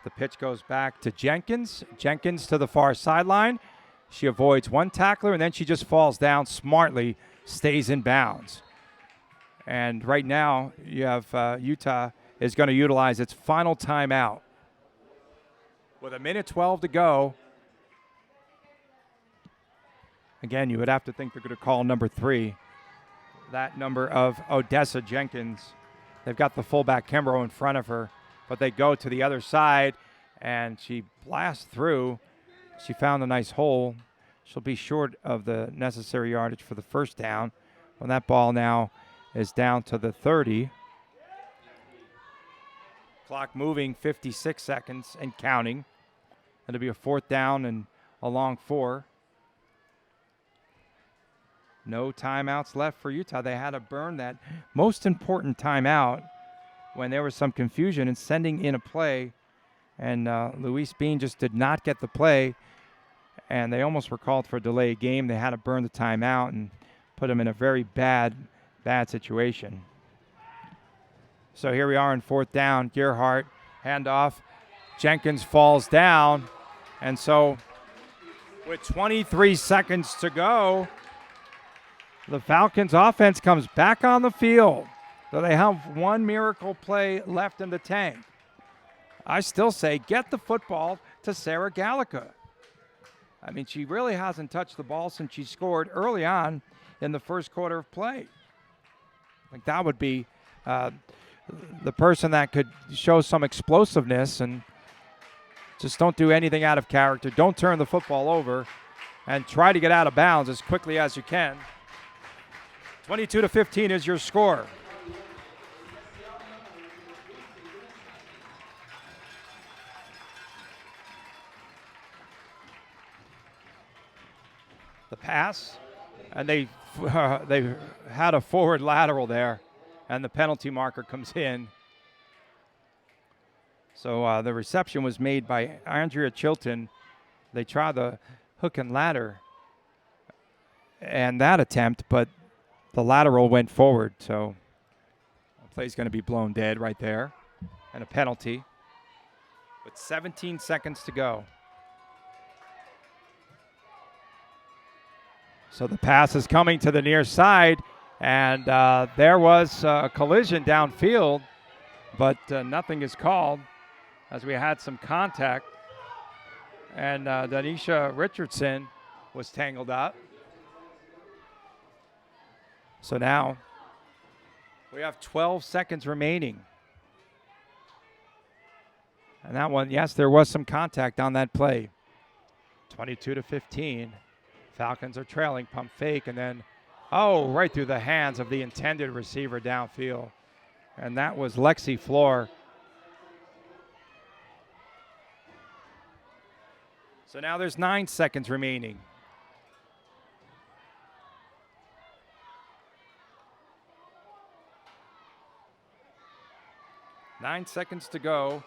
The pitch goes back to Jenkins. Jenkins to the far sideline. She avoids one tackler, and then she just falls down smartly, stays in bounds. And right now, you have Utah is going to utilize its final timeout. With 1:12 to go. Again, you would have to think they're going to call number 3. That number of Odessa Jenkins. They've got the fullback Kimbrough in front of her, but they go to the other side, and she blasts through. She found a nice hole. She'll be short of the necessary yardage for the 1st down. Well, that ball now is down to the 30. Clock moving, 56 seconds and counting. It'll be a 4th down and a long 4. No timeouts left for Utah. They had to burn that most important timeout when there was some confusion in sending in a play And Luis Bean just did not get the play, and they almost were called for a delayed game. They had to burn the timeout and put them in a very bad situation. So here we are in fourth down. Gerhardt, handoff. Jenkins falls down. And so with 23 seconds to go, the Falcons offense comes back on the field. So they have one miracle play left in the tank. I still say get the football to Sarah Gallica. I mean, she really hasn't touched the ball since she scored early on in the first quarter of play. Like that would be the person that could show some explosiveness, and just don't do anything out of character. Don't turn the football over and try to get out of bounds as quickly as you can. 22-15 is your score. The pass, and they had a forward lateral there, and the penalty marker comes in. So the reception was made by Andrea Chilton. They tried the hook and ladder and that attempt, but the lateral went forward. So the play's going to be blown dead right there, and a penalty with 17 seconds to go. So the pass is coming to the near side, and there was a collision downfield, but nothing is called as we had some contact, and Danisha Richardson was tangled up. So now we have 12 seconds remaining. And that one, yes, there was some contact on that play. 22-15. Falcons are trailing, pump fake, and then, right through the hands of the intended receiver downfield. And that was Lexi Floor. So now there's 9 seconds remaining. Nine seconds to go.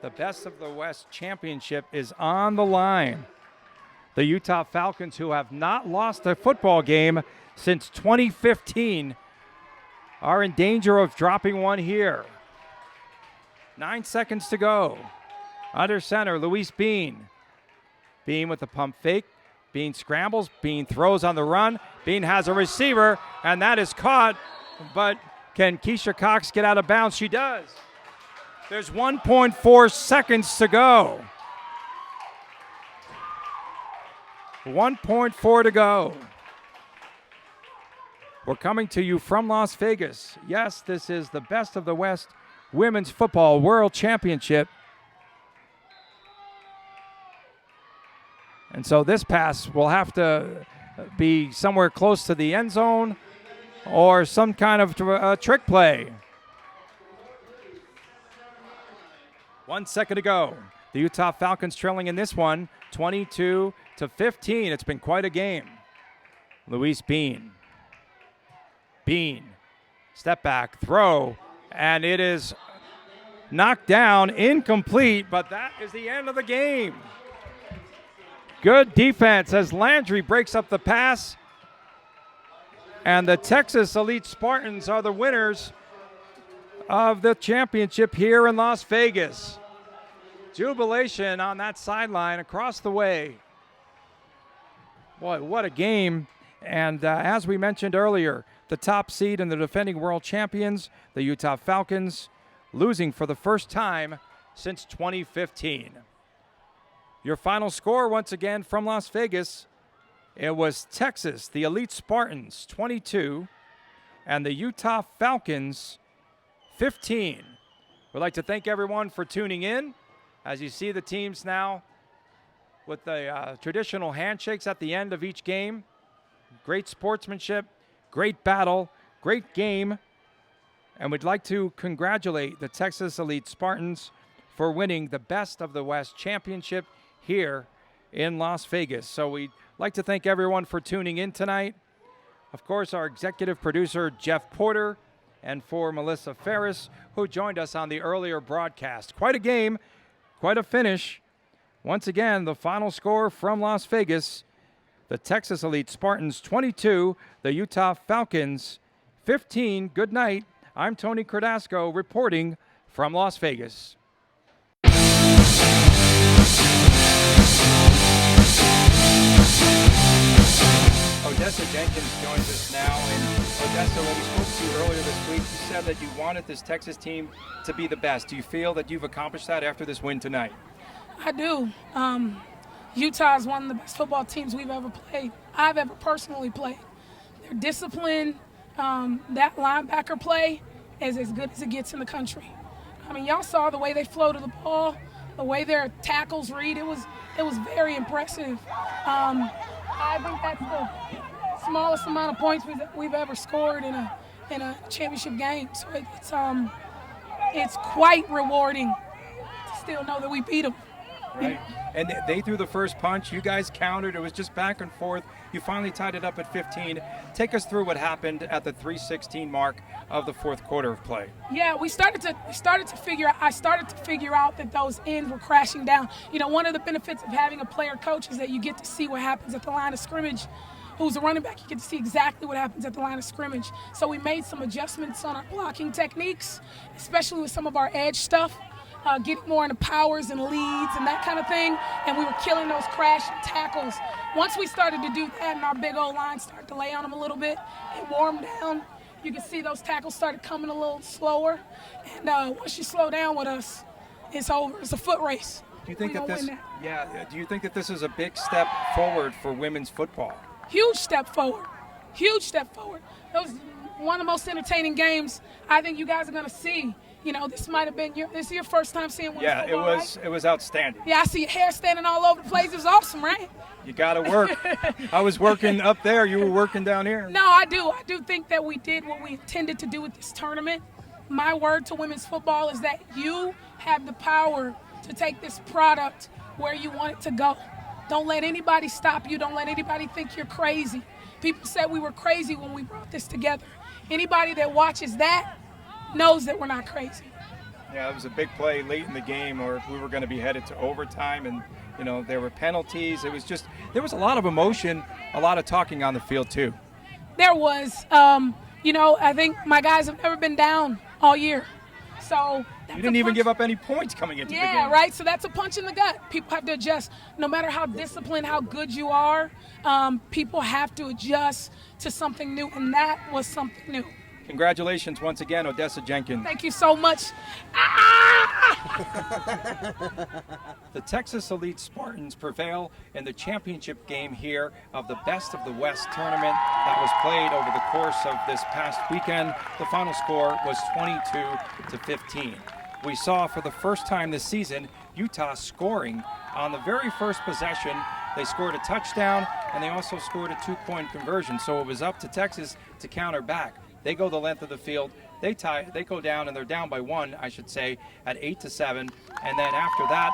The Best of the West championship is on the line. The Utah Falcons, who have not lost a football game since 2015, are in danger of dropping one here. 9 seconds to go. Under center, Luis Bean. Bean with the pump fake. Bean scrambles. Bean throws on the run. Bean has a receiver, and that is caught. But can Keisha Cox get out of bounds? She does. There's 1.4 seconds to go. 1.4 to go. We're coming to you from Las Vegas. Yes, this is the Best of the West Women's Football World Championship. And so this pass will have to be somewhere close to the end zone or some kind of trick play. 1 second to go. The Utah Falcons trailing in this one, 22-15. It's been quite a game. Luis Bean. Bean. Step back, throw, and it is knocked down, incomplete, but that is the end of the game. Good defense as Landry breaks up the pass. And the Texas Elite Spartans are the winners of the championship here in Las Vegas. Jubilation on that sideline across the way. Boy, what a game. And as we mentioned earlier, the top seed and the defending world champions, the Utah Falcons, losing for the first time since 2015. Your final score, once again, from Las Vegas, it was Texas, the Elite Spartans, 22, and the Utah Falcons, 15. We'd like to thank everyone for tuning in. As you see the teams now with the traditional handshakes at the end of each game. Great sportsmanship, great battle, great game. And we'd like to congratulate the Texas Elite Spartans for winning the Best of the West championship here in Las Vegas. So we'd like to thank everyone for tuning in tonight. Of course, our executive producer, Jeff Porter, and for Melissa Ferris, who joined us on the earlier broadcast. Quite a game. quite a finish. Once again, the final score from Las Vegas, the Texas Elite Spartans 22, the Utah Falcons 15. Good night. I'm Tony Cardasco reporting from Las Vegas. Odessa Jenkins joins us now. And Odessa, when we spoke to you earlier this week, you said that you wanted this Texas team to be the best. Do you feel that you've accomplished that after this win tonight? I do. Utah is one of the best football teams I've ever personally played. Their discipline, that linebacker play is as good as it gets in the country. I mean, y'all saw the way they floated the ball, the way their tackles read. It was very impressive. I think that's the smallest amount of points we've ever scored in a championship game. So it's quite rewarding to still know that we beat them. Right. And they threw the first punch. You guys countered. It was just back and forth. You finally tied it up at 15. Take us through what happened at the 3:16 mark of the fourth quarter of play. Yeah, I started to figure out that those ends were crashing down. You know, one of the benefits of having a player coach is that you get to see what happens at the line of scrimmage. Who's a running back, you get to see exactly what happens at the line of scrimmage. So we made some adjustments on our blocking techniques, especially with some of our edge stuff. Getting more into powers and leads and that kind of thing, and we were killing those crash tackles. Once we started to do that and our big old line started to lay on them a little bit, it warmed down. You can see those tackles started coming a little slower, and once you slow down with us, it's over. It's a foot race. Do you think do you think that this is a big step forward for women's football? Huge step forward. Huge step forward. That was one of the most entertaining games I think you guys are going to see. You know, this might have been your first time seeing women's football, right? It was outstanding. Yeah, I see your hair standing all over the place. It was awesome, right? You got to work. I was working up there. You were working down here. No, I do. I do think that we did what we intended to do with this tournament. My word to women's football is that you have the power to take this product where you want it to go. Don't let anybody stop you. Don't let anybody think you're crazy. People said we were crazy when we brought this together. Anybody that watches that knows that we're not crazy. Yeah, it was a big play late in the game, or we were going to be headed to overtime, and there were penalties. There was a lot of emotion, a lot of talking on the field too. There was. I think my guys have never been down all year. So you didn't even give up any points coming into the game. Yeah, right. So that's a punch in the gut. People have to adjust. No matter how disciplined, how good you are, people have to adjust to something new, and that was something new. Congratulations once again, Odessa Jenkins. Thank you so much. The Texas Elite Spartans prevail in the championship game here of the Best of the West tournament that was played over the course of this past weekend. The final score was 22-15. We saw for the first time this season Utah scoring on the very first possession. They scored a touchdown, and they also scored a two-point conversion. So it was up to Texas to counter back. They go the length of the field. They go down, and they're down by one, I should say, at 8-7. And then after that,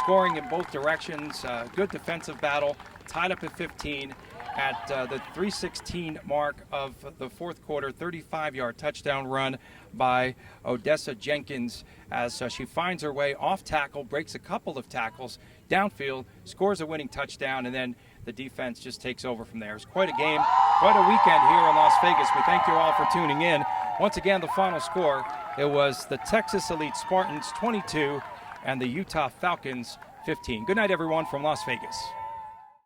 scoring in both directions, good defensive battle, tied up at 15 at the 3:16 mark of the fourth quarter, 35-yard touchdown run by Odessa Jenkins as she finds her way off tackle, breaks a couple of tackles, downfield, scores a winning touchdown, and then the defense just takes over from there. It's quite a game, quite a weekend here in Las Vegas. We thank you all for tuning in. Once again, the final score, it was the Texas Elite Spartans 22 and the Utah Falcons 15. Good night, everyone, from Las Vegas.